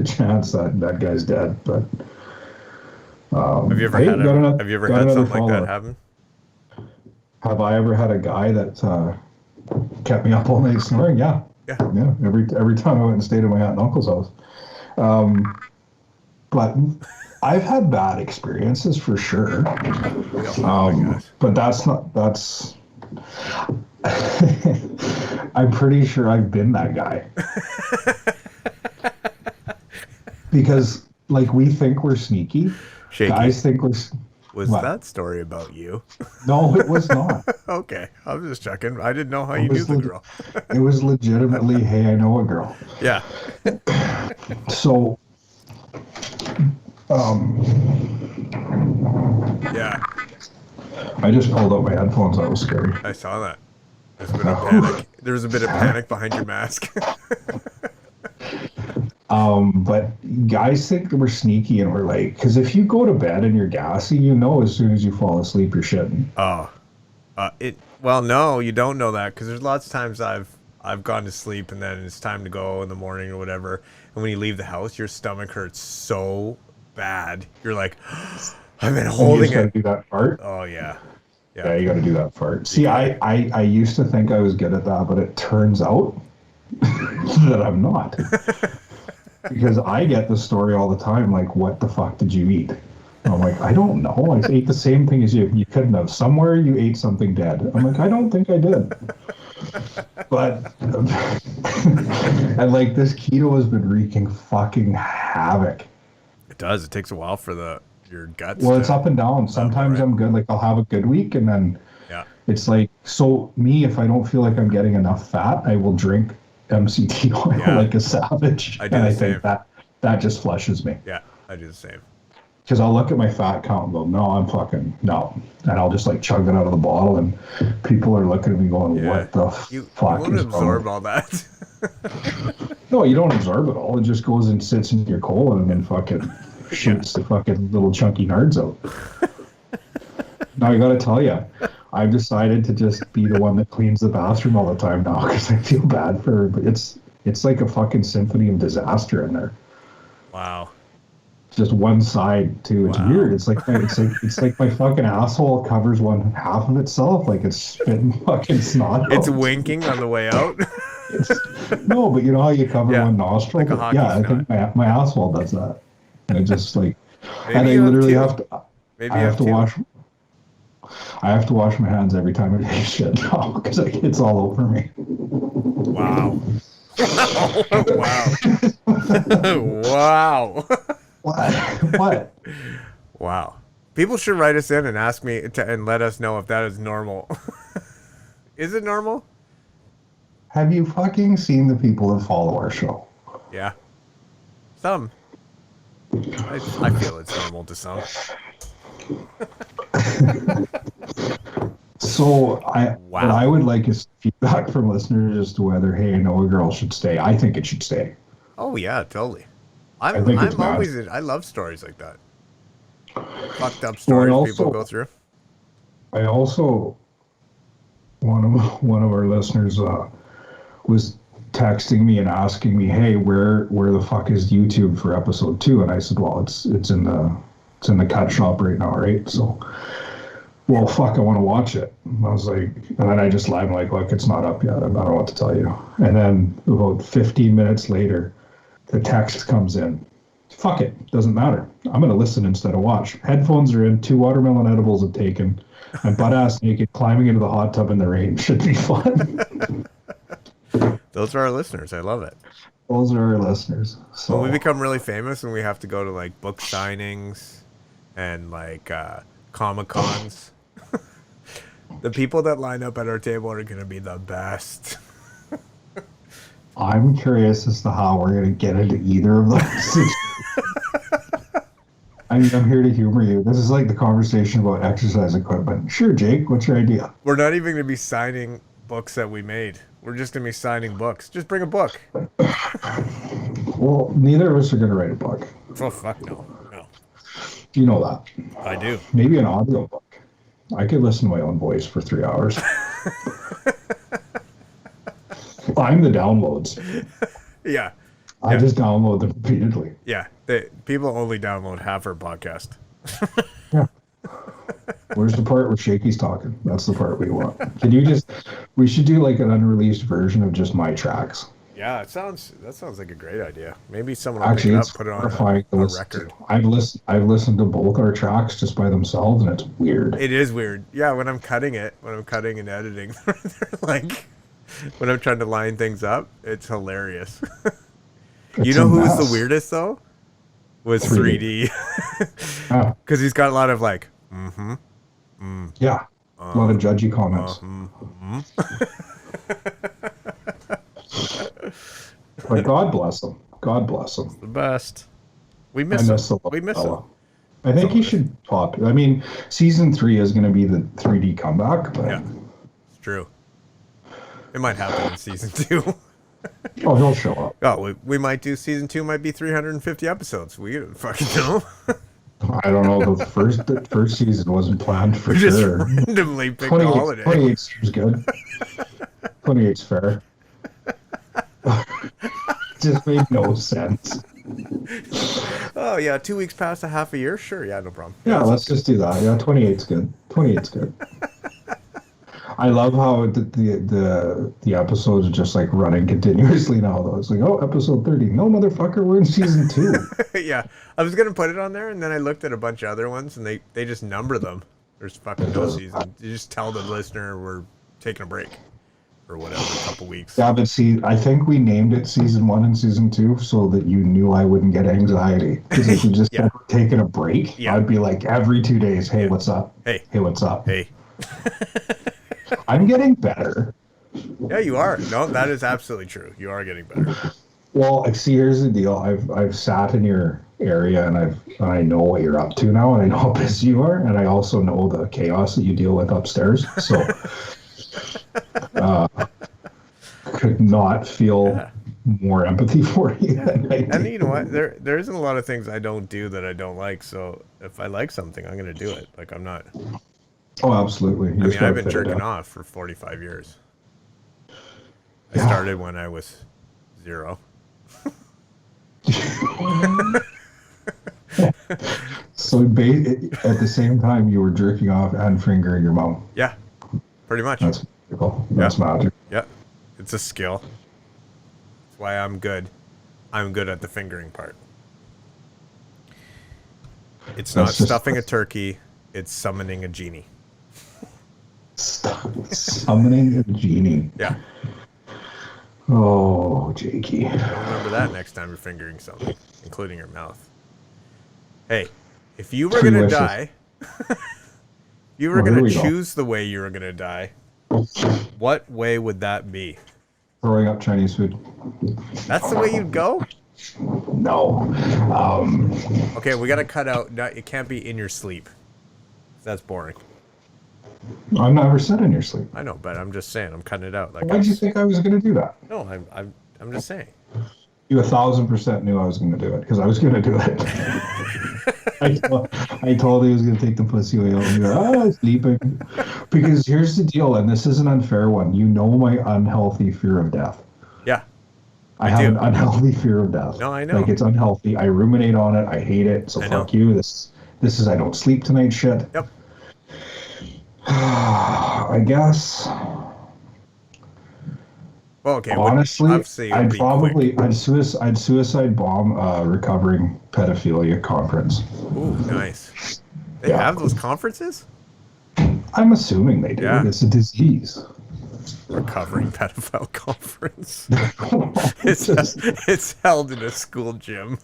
chance that guy's dead. But have you ever had something like that happen? Have I ever had a guy that kept me up all night snoring? Yeah. Every time I went and stayed at my aunt and uncle's house. But I've had bad experiences for sure. But that's I'm pretty sure I've been that guy. Because like we think we're sneaky. Shaky. Guys think we're Was that story about you? No, it was not. Okay, I was just checking. I didn't know how you knew the girl. It was legitimately, hey, I know a girl. Yeah. So, yeah. I just pulled out my headphones. That was scary. I saw that. There's a bit of panic. There was a bit of panic behind your mask. But guys think that we're sneaky, and we're like, because if you go to bed and you're gassy, you know as soon as you fall asleep, you're shitting. Oh. Well, no, you don't know that, because there's lots of times I've gone to sleep and then it's time to go in the morning or whatever, and when you leave the house, your stomach hurts so bad. You're like, I've been holding it. You just gotta do that fart. Oh yeah. Yeah, you gotta do that fart. See, I used to think I was good at that, but it turns out that I'm not. Because I get the story all the time, like, what the fuck did you eat? And I'm like, I don't know. I ate the same thing as you. You couldn't have. Somewhere you ate something dead. I'm like, I don't think I did. But, and like, this keto has been wreaking fucking havoc. It does. It takes a while for your guts. Well, it's up and down. Sometimes I'm good. Like, I'll have a good week, and then it's like, so me, if I don't feel like I'm getting enough fat, I will drink MCT oil like a savage. I think that just flushes me. Yeah, I do the same. Because I'll look at my fat count and go, no, I'm fucking, no. And I'll just like chug it out of the bottle, and people are looking at me going, what the fuck you won't absorb all that. No, you don't absorb it all. It just goes and sits in your colon and then fucking shoots the fucking little chunky nards out. Now, I gotta tell you, I've decided to just be the one that cleans the bathroom all the time now because I feel bad for her. But it's like a fucking symphony of disaster in there. Wow. Just one side too. It's weird. It's like my fucking asshole covers one half of itself, like it's spitting fucking snot. It's winking on the way out. No, but you know how you cover one nostril? like a hockey I think my asshole does that. And it just like Maybe And I you have literally two. have to. Maybe I you have to two. wash. I have to wash my hands every time I take shit now because it's all over me. Wow. Wow. Wow. What? What? Wow. People should write us in and ask me and let us know if that is normal. Is it normal? Have you fucking seen the people that follow our show? Yeah. Some. I feel it's normal to some. So what Wow. I would like is feedback from listeners as to whether, hey, no, a girl should stay. I think it should stay. Oh yeah, totally. I think it's I'm bad. always I love stories like that. Fucked up Well, stories people go through. I also one of our listeners was texting me and asking me, hey, where the fuck is YouTube for episode 2? And I said, well, it's in the cut shop right now, right? So, well, fuck, I want to watch it. And I was like, and then I just lied, I'm like, look, it's not up yet. I don't know what to tell you. And then about 15 minutes later, the text comes in. Fuck it, doesn't matter. I'm gonna listen instead of watch. Headphones are in, 2 watermelon edibles have taken. I'm butt ass naked, climbing into the hot tub in the rain. Should be fun. Those are our listeners. I love it. Those are our listeners. So When we become really famous and we have to go to like book signings and like Comic Cons, the people that line up at our table are gonna be the best. I'm curious as to how we're gonna get into either of those. I mean, I'm here to humor you. This is like the conversation about exercise equipment. Sure, Jake, what's your idea? We're not even gonna be signing books that we made. We're just gonna be signing books. Just bring a book. Well, neither of us are gonna write a book. Oh fuck no. No. You know that. I do. Maybe an audio book. I could listen to my own voice for 3 hours. I'm the downloads. Yeah. I just download them repeatedly. Yeah. People only download half our podcast. Yeah. Where's the part where Shaky's talking? That's the part we want. We should do like an unreleased version of just my tracks. Yeah, that sounds like a great idea. Maybe someone will Actually, pick it it's up, put it on horrifying to a listen record. to. I've listened to both our tracks just by themselves, and it's weird. It is weird. Yeah, when I'm cutting and editing, they're like, when I'm trying to line things up, it's hilarious. You It's know a who was mess. the weirdest though? Was 3D. 3D. Oh, Because he's got a lot of like, yeah, a lot of judgy comments. But God bless him. God bless him. the best. We I miss miss him. the We miss him. fella. I think he should pop. I mean, season 3 is going to be the 3D comeback, but Yeah, it's true. It might happen in season 2. oh, he'll show up. Oh, we might do season 2. Might be 350 episodes. We don't fucking know. I don't know. The first season wasn't planned for Just sure. randomly picked a holiday. 28 seems good. 28's fair. Just made no sense. Oh yeah, 2 weeks past a half a year. Sure, yeah, no problem. Yeah, let's just do that. Yeah, 28's good. 28's good. I love how the episodes are just like running continuously now. Though it's like, oh, episode 30. No, motherfucker, we're in season 2. Yeah, I was gonna put it on there, and then I looked at a bunch of other ones, and they just number them. There's fucking no season. You just tell the listener we're taking a break or whatever, a couple weeks. Yeah, but see, I think we named it season 1 and season 2 so that you knew I wouldn't get anxiety. Because if we just Yeah. kept taking a break, Yeah. I'd be like every 2 days, hey, what's up? Hey. Hey, what's up? Hey. I'm getting better. Yeah, you are. No, that is absolutely true. You are getting better. Well, like, see, here's the deal. I've sat in your area and I know what you're up to now, and I know how busy you are, and I also know the chaos that you deal with upstairs. So, could not feel more empathy for you than I And do. you know what? There isn't a lot of things I don't do that I don't like. So if I like something, I'm gonna do it. Like I'm not. Oh, absolutely. You I just mean, gotta I've been fit it jerking in. off for 45 years. I Yeah. started when I was 0. So at the same time, you were jerking off and fingering your mom. Yeah, pretty much. That's magical. That's magic. Yeah, it's a skill. That's why I'm good. I'm good at the fingering part. It's not That's just- stuffing a turkey. It's summoning a genie. Summoning a genie. Yeah. Oh, Jakey. You'll remember that next time you're fingering something, including your mouth. Hey, if you were Three going to wishes. die, you were Well, going here to we go. choose the way you were going to die, what way would that be? Throwing up Chinese food. That's the way you'd go? No. Okay, we got to cut out. No, it can't be in your sleep. That's boring. I've never said in your sleep. I know, but I'm just saying. I'm cutting it out. Like, Why did you think I was going to do that? No, I'm just saying. You 1,000% knew I was going to do it because I was going to do it. I told you I was going to take the pussy away. And you're sleeping. Because here's the deal, and this is an unfair one. You know my unhealthy fear of death. Yeah. I have an unhealthy fear of death. No, I know. Like, it's unhealthy. I ruminate on it. I hate it. So I fuck know. you. This is I don't sleep tonight shit. Yep. I guess. Well, okay. Honestly, obviously, it would be quick. I'd suicide bomb a recovering pedophilia conference. Ooh, nice. They Yeah. have those conferences? I'm assuming they do. Yeah. It's a disease. Recovering pedophile conference. It's It's held in a school gym.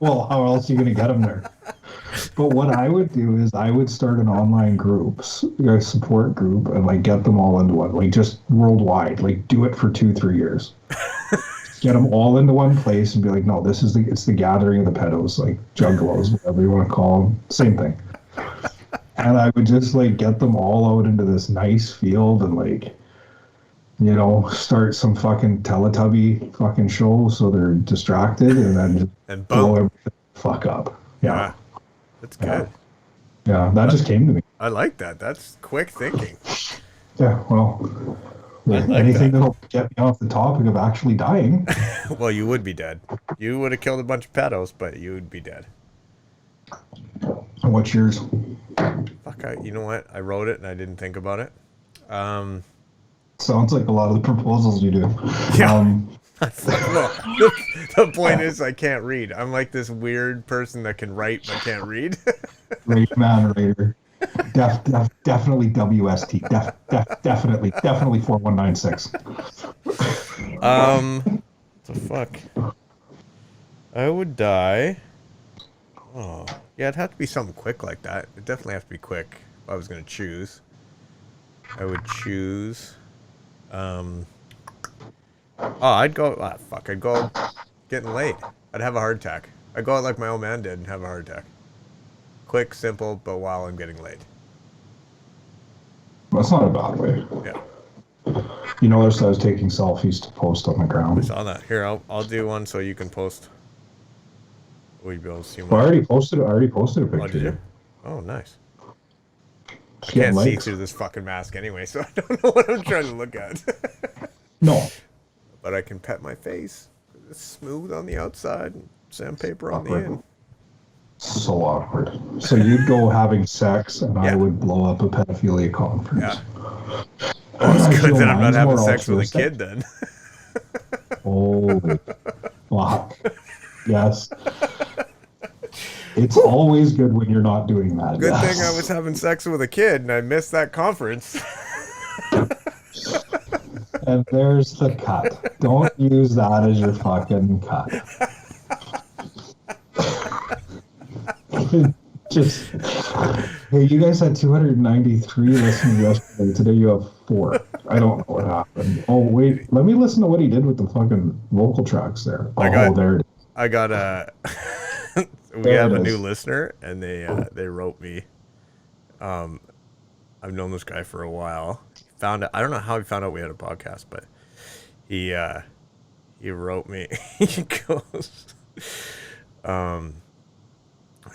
well, how else are you going to get them there? But what I would do is I would start an online group, a support group, and like get them all into one, like just worldwide, like do it for 2-3 years. Get them all into one place and be like, no, it's the gathering of the pedos, like juggalos, whatever you want to call them, same thing. And I would just like get them all out into this nice field and like, you know, start some fucking Teletubby fucking show so they're distracted and then just And blow boom. everything the fuck up. Yeah. That's good. Yeah, that just came to me. I like that. That's quick thinking. Yeah, well, like anything that. that'll get me off the topic of actually dying. Well, you would be dead. You would have killed a bunch of pedos, but you would be dead. What's yours? Fuck, you know what? I wrote it and I didn't think about it. Sounds like a lot of the proposals you do. Yeah. Well, the point is I can't read. I'm like this weird person that can write but can't read. Rate man Raider. Definitely WST. Definitely 4196. What the fuck? I would die. Oh, yeah, it'd have to be something quick like that. It definitely has to be quick if I was going to choose. I would choose... I'd go... I'd go getting laid. I'd have a heart attack. I'd go out like my old man did and have a heart attack. Quick, simple, but while I'm getting laid. That's not a bad way. Yeah. You noticed I was taking selfies to post on the I ground. saw that. Here, I'll do one so you can post. We'll be able to see Well, I already posted a Oh, picture. did you? Oh, nice. I Getting can't see likes. through this fucking mask anyway, so I don't know what I'm trying to look at. No. But I can pet my face. It's smooth on the outside and sandpaper on the Awkward. end. So awkward. So you'd go having sex and I Yeah. would blow up a pedophilia conference. Yeah. Well, it's I good feel that I'm not mine's having more sex with a altruistic. kid then. Holy fuck. Yes. It's always good when you're not doing that. Good yes. thing I was having sex with a kid and I missed that conference. And there's the cut. Don't use that as your fucking cut. Just, hey, you guys had 293 listeners yesterday. Today you have 4. I don't know what happened. Oh, wait. Let me listen to what he did with the fucking vocal tracks there. There it is. I got a... we There have it a is. new listener and they wrote me. I've known this guy for a while. I don't know how he found out we had a podcast, but he wrote me. He goes, hang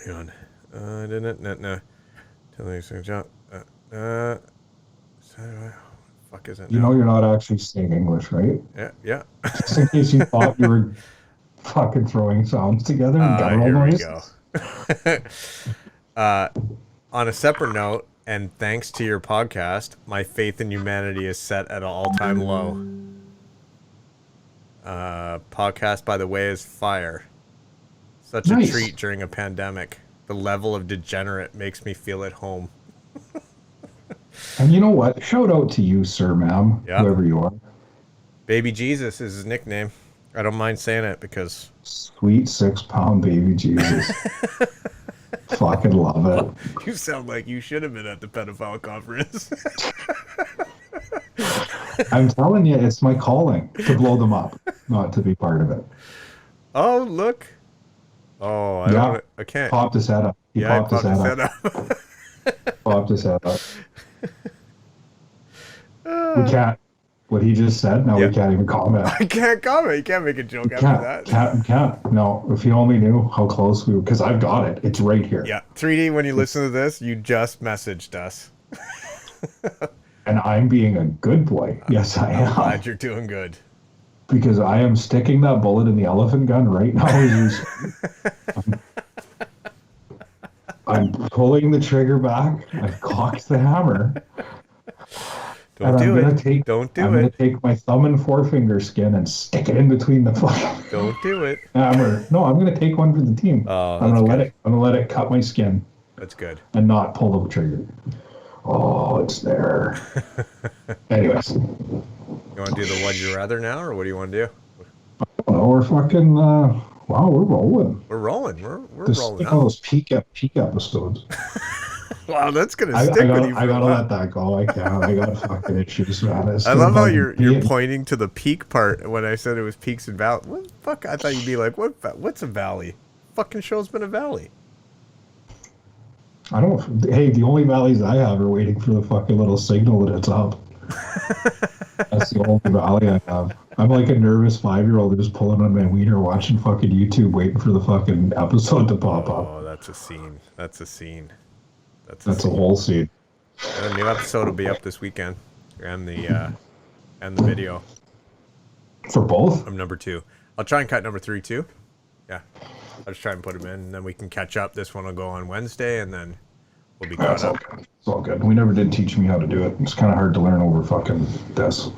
on, no. Tell me something, John. Fuck is it? You know you're not actually saying English, right? Yeah. Just in case you thought you were fucking throwing sounds together and guttural Here we noise. go. On a separate note, and thanks to your podcast, my faith in humanity is set at an all-time low. Podcast, by the way, is fire. Such a Nice. treat during a pandemic. The level of degenerate makes me feel at home. And you know what? Shout out to you, sir, ma'am, Yeah. whoever you are. Baby Jesus is his nickname. I don't mind saying it because Sweet 6-pound baby Jesus. Fucking love it. you sound like you should have been at the pedophile conference. I'm telling you, it's my calling to blow them up, not to be part of it. Oh, look. Oh, I can't. Popped his head up. He Yeah, popped his head up. up. Popped his head up. We can't. What he just said, now Yeah. we can't even comment. I can't comment. You can't make a joke after that. Can't. No, if you only knew how close we were, because I've got it. It's right here. Yeah, 3D, when you listen to this, you just messaged us. And I'm being a good boy. Yes, I I'm am. glad you're doing good. Because I am sticking that bullet in the elephant gun right now. I'm pulling the trigger back. I've cocked the hammer. Don't do it. I'm gonna take my thumb and forefinger skin and stick it in between the fucking Don't do it. hammer. No, I'm gonna take one for the team. Oh, I'm gonna that's let it cut my skin That's good. and not pull the trigger. Oh, it's there. Anyways, You want to do the Would You Rather now, or what do you want to do? well, we're fucking. Wow, we're rolling. We're rolling. We're This rolling is one of out. those peak episodes. Wow, that's gonna I stick with gotta, you for I a gotta while. let that go. I can't. I got fucking issues, man. I love how you're pointing to the peak part when I said it was peaks and valleys. What the fuck? I thought you'd be like, what's a valley? Fucking show's been a valley. I don't. Hey, the only valleys I have are waiting for the fucking little signal that it's up. That's the only valley I have. I'm like a nervous 5-year-old who's pulling on my wiener, watching fucking YouTube, waiting for the fucking episode to pop up. Oh, that's a scene. That's a scene. That's a scene. whole scene. And a new episode will be up this weekend, and the video. For both? I'm number 2. I'll try and cut number 3 too. Yeah, I'll just try and put them in, and then we can catch up. This one will go on Wednesday, and then we'll be caught That's all up. good. It's all good. We never did teach me how to do it. It's kind of hard to learn over fucking this.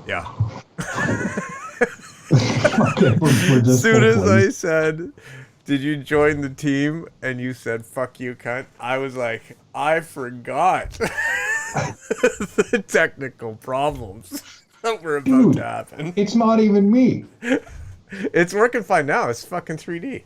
Yeah. Okay, we're As just soon as both I lazy. said, "Did you join the team?" and you said, "Fuck you, cunt," I was like, I forgot the technical problems that were about Dude. to happen. It's not even me. It's working fine now. It's fucking 3D.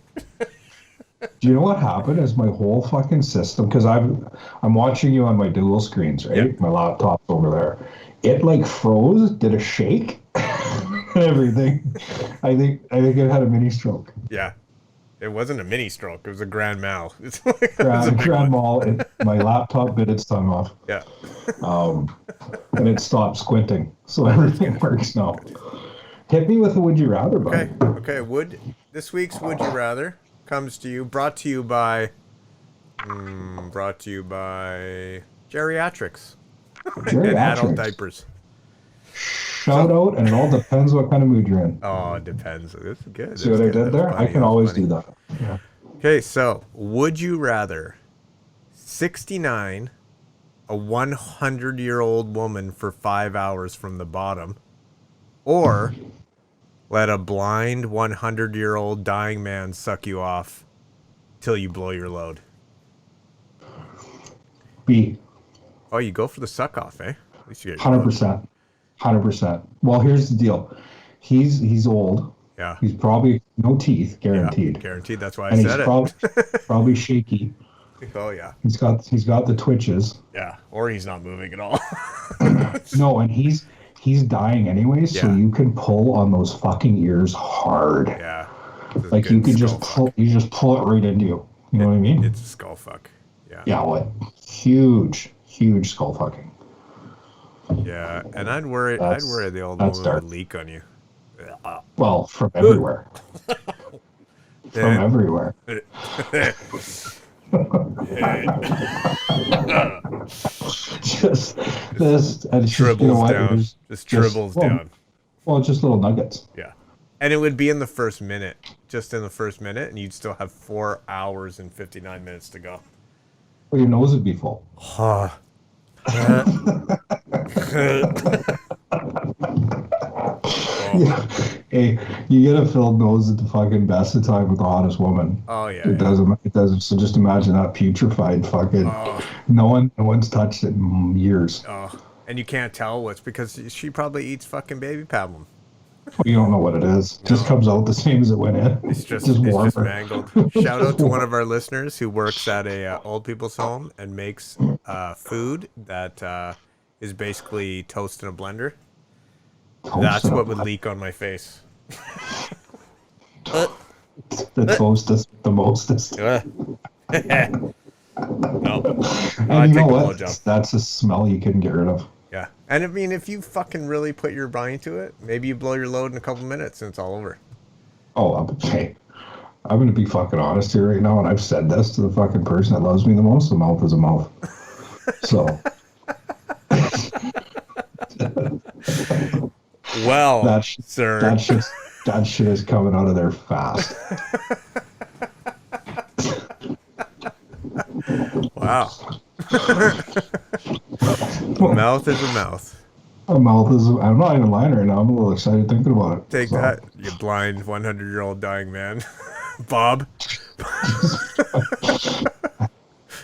Do you know what happened? Is my whole fucking system, because I'm watching you on my dual screens, right? Yeah. My laptop's over there. It like froze, did a shake, and everything. I think it had a mini stroke. Yeah. It wasn't a mini stroke. It was a grand mal. It's like, it was a Grand, big grand one. mal. My laptop bit its tongue off, Yeah. and it stopped squinting, so everything works now. Hit me with a would you rather, buddy. Okay. This week's Would You Rather comes to you, brought to you by geriatrics and adult Geriatrics. diapers. Shout out, and it all depends what kind of mood you're in. Oh, it depends. This is good. See what I did there? I can always do that. Yeah. Okay, so would you rather 69, a 100-year-old woman for 5 hours from the bottom, or let a blind 100-year-old dying man suck you off till you blow your load? B. Oh, you go for the suck off, eh? At least you get your load. 100%. Well, here's the deal. He's old. Yeah. He's probably no teeth, Yeah, guaranteed. guaranteed. That's why I And he's said it. probably shaky. Oh yeah. He's got the twitches. Yeah. Or he's not moving at all. No, and he's dying anyway, so Yeah. you can pull on those fucking ears hard. Yeah. It's a Like good you could skull just fuck. pull it right into you. You know what I mean? It's a skull fuck. Yeah. Yeah, what? Huge skull fucking. Yeah, and I'd worry That's- the old that's woman dark. would leak on you. Well, from everywhere. From Then- everywhere. just this and it's just, you know Dribbles what, down. there's Just dribbles well, down. Well, just little nuggets. Yeah. And it would be in the first minute. Just in the first minute, and you'd still have 4 hours and 59 minutes to go. Well, your nose would be full. Oh. Yeah. Hey, you get a filled nose at the fucking best of time with the hottest woman. Oh yeah. It doesn't. It doesn't. So just imagine that putrefied fucking. Oh. No one's touched it in years. Oh, and you can't tell what's because she probably eats fucking baby pablum. You don't know what it is. It just comes out the same as it went in. It's just warmer. mangled. Shout out to one of our listeners who works at a old people's home and makes food that is basically toast in a blender. That's what would leak on my face. The closest, the mostest. No, And I you take know the what? blowjob. That's a smell you couldn't get rid of. Yeah, and I mean, if you fucking really put your mind to it, maybe you blow your load in a couple minutes and it's all over. Oh, hey, I'm gonna be fucking honest here right now, and I've said this to the fucking person that loves me the most. The mouth is a mouth. So. Well, sir. That shit is coming out of there fast. Wow. A mouth is a mouth. A mouth is. I'm not even lying right now. I'm a little excited thinking about it. Take that, you blind 100-year-old dying man. Bob.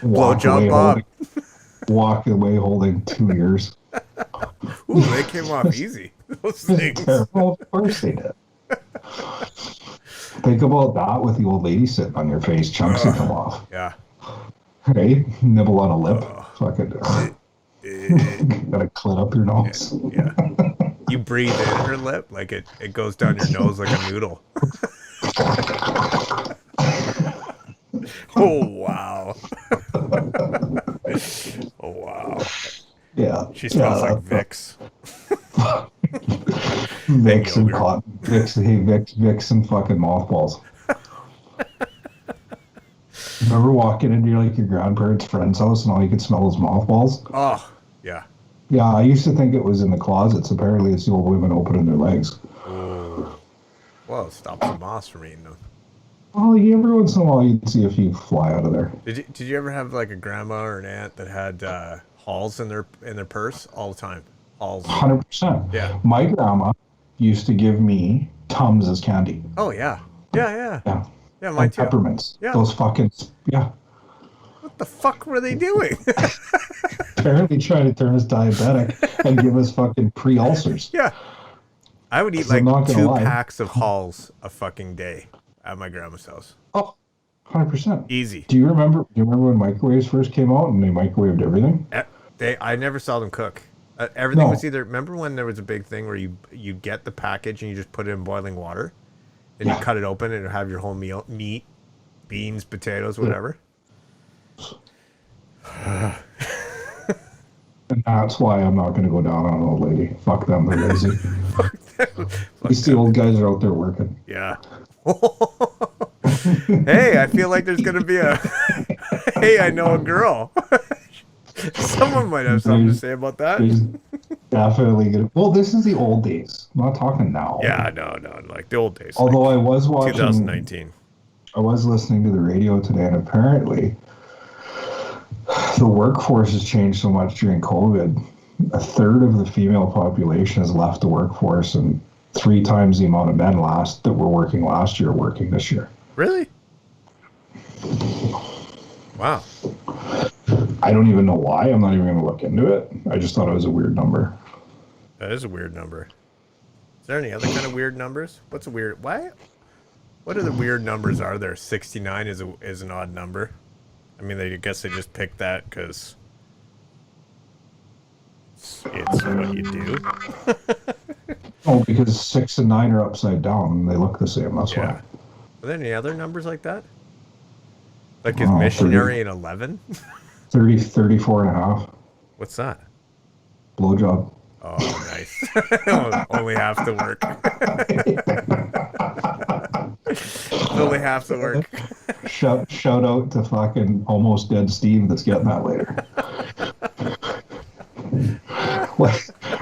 Blowjob Bob. Walk away holding 2 ears. Ooh, they came off easy. Those things. Well, of course they did. Think about that with the old lady sitting on your face, chunks that come off. Yeah. Right? Nibble on a lip. Fucking. Gotta clit up your nose. Yeah. You breathe in her lip, like it goes down your nose like a noodle. Oh, wow. Oh, wow. Yeah. She smells like Vicks. Vicks and cotton. Vicks and fucking mothballs. Remember walking into your grandparents' friend's house and all you could smell was mothballs? Oh, yeah. Yeah, I used to think it was in the closets. Apparently, it's the old women opening their legs. Oh. Well, it stops the moths from eating them. Oh, every once in a while you'd see a few fly out of there. Did you ever have like a grandma or an aunt that had Halls in their purse all the time? Halls. 100%. Yeah. My grandma used to give me Tums as candy. Oh yeah. Yeah. Yeah. Yeah, mine and too. Peppermints. Yeah. Those fucking What the fuck were they doing? Apparently trying to turn us diabetic and give us fucking pre-ulcers. Yeah. I would eat like 2 packs of Halls a fucking day at my grandma's house. Oh, 100%. Easy. Do you remember when microwaves first came out and they microwaved everything? I never saw them cook. Everything was either. Remember when there was a big thing where you get the package and you just put it in boiling water, and you cut it open and you have your whole meal: meat, beans, potatoes, whatever. And that's why I'm not going to go down on an old lady. Fuck them, they're lazy. At least the old guys are out there working. Yeah. Hey, I feel like there's going to be a. Hey, I know a girl. Someone might have something to say about that. Definitely good. Well, this is the old days. I'm not talking now. Yeah, no, like the old days. Although like I was watching 2019. I was listening to the radio today, and apparently the workforce has changed so much during COVID. A third of the female population has left the workforce, and 3 times the amount of men that were working last year are working this year. Really? Wow. I don't even know why. I'm not even going to look into it. I just thought it was a weird number. That is a weird number. Is there any other kind of weird numbers? What's a weird... Why? What are the weird numbers are there? 69 is an odd number. I mean, I guess they just picked that because it's what you do. Oh, because 6 and 9 are upside down and they look the same. That's why. Are there any other numbers like that? Like is missionary an 11? 34 and a half. What's that? Blowjob. Oh, nice. Only half the work. Only half the work. Shout out to fucking almost dead Steve that's getting that later.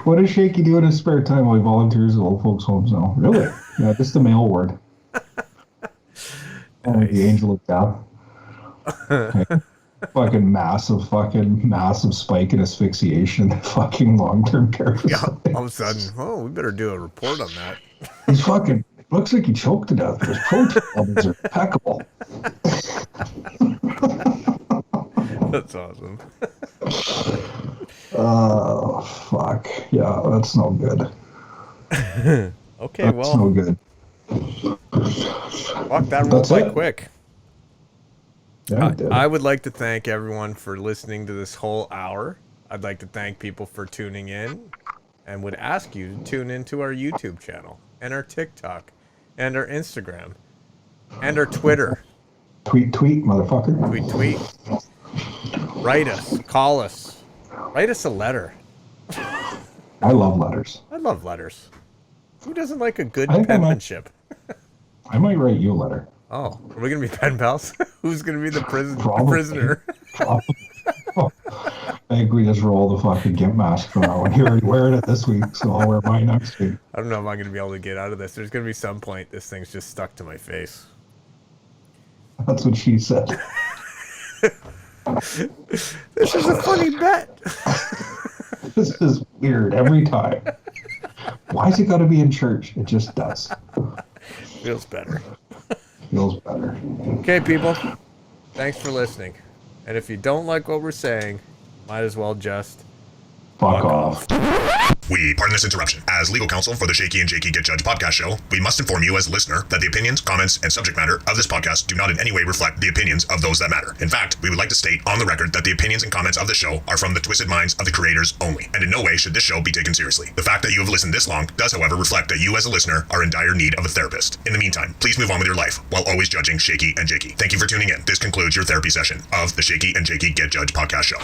What does Shaky do in his spare time while he volunteers at old folks' homes now? Really? Yeah, just the mail ward. Oh, the angel of death. massive spike in asphyxiation in the fucking long-term care Yeah, facility. all of a sudden, oh, we better do a report on that. He's fucking looks like he choked to death, but his protein levels are impeccable. That's awesome. Oh fuck. Yeah, that's no good. Okay, That's well, no good. fuck, that rolled That's by it. quick. Yeah, it did. I would like to thank everyone for listening to this whole hour. I'd like to thank people for tuning in and would ask you to tune into our YouTube channel and our TikTok and our Instagram and our Twitter. Tweet, motherfucker. Tweet. Write us. Call us. Write us a letter. I love letters. I love letters. Who doesn't like a good I think I might- penmanship? I might write you a letter. Oh, are we going to be pen pals? Who's going to be the Probably. prisoner? I think we just roll the fucking gimp mask for now. And you're already wearing it this week, so I'll wear mine next week. I don't know if I'm going to be able to get out of this. There's going to be some point this thing's just stuck to my face. That's what she said. This is a funny bet. This is weird every time. Why's it got to be in church? It just does. Feels better. Feels better. Okay, people. Thanks for listening. And if you don't like what we're saying, might as well just Fuck off. We pardon this interruption. As legal counsel for the Shaky and Jakey Get Judged podcast show, we must inform you as a listener that the opinions, comments, and subject matter of this podcast do not in any way reflect the opinions of those that matter. In fact, we would like to state on the record that the opinions and comments of the show are from the twisted minds of the creators only, and in no way should this show be taken seriously. The fact that you have listened this long does, however, reflect that you as a listener are in dire need of a therapist. In the meantime, please move on with your life while always judging Shaky and Jakey. Thank you for tuning in. This concludes your therapy session of the Shaky and Jakey Get Judged podcast show.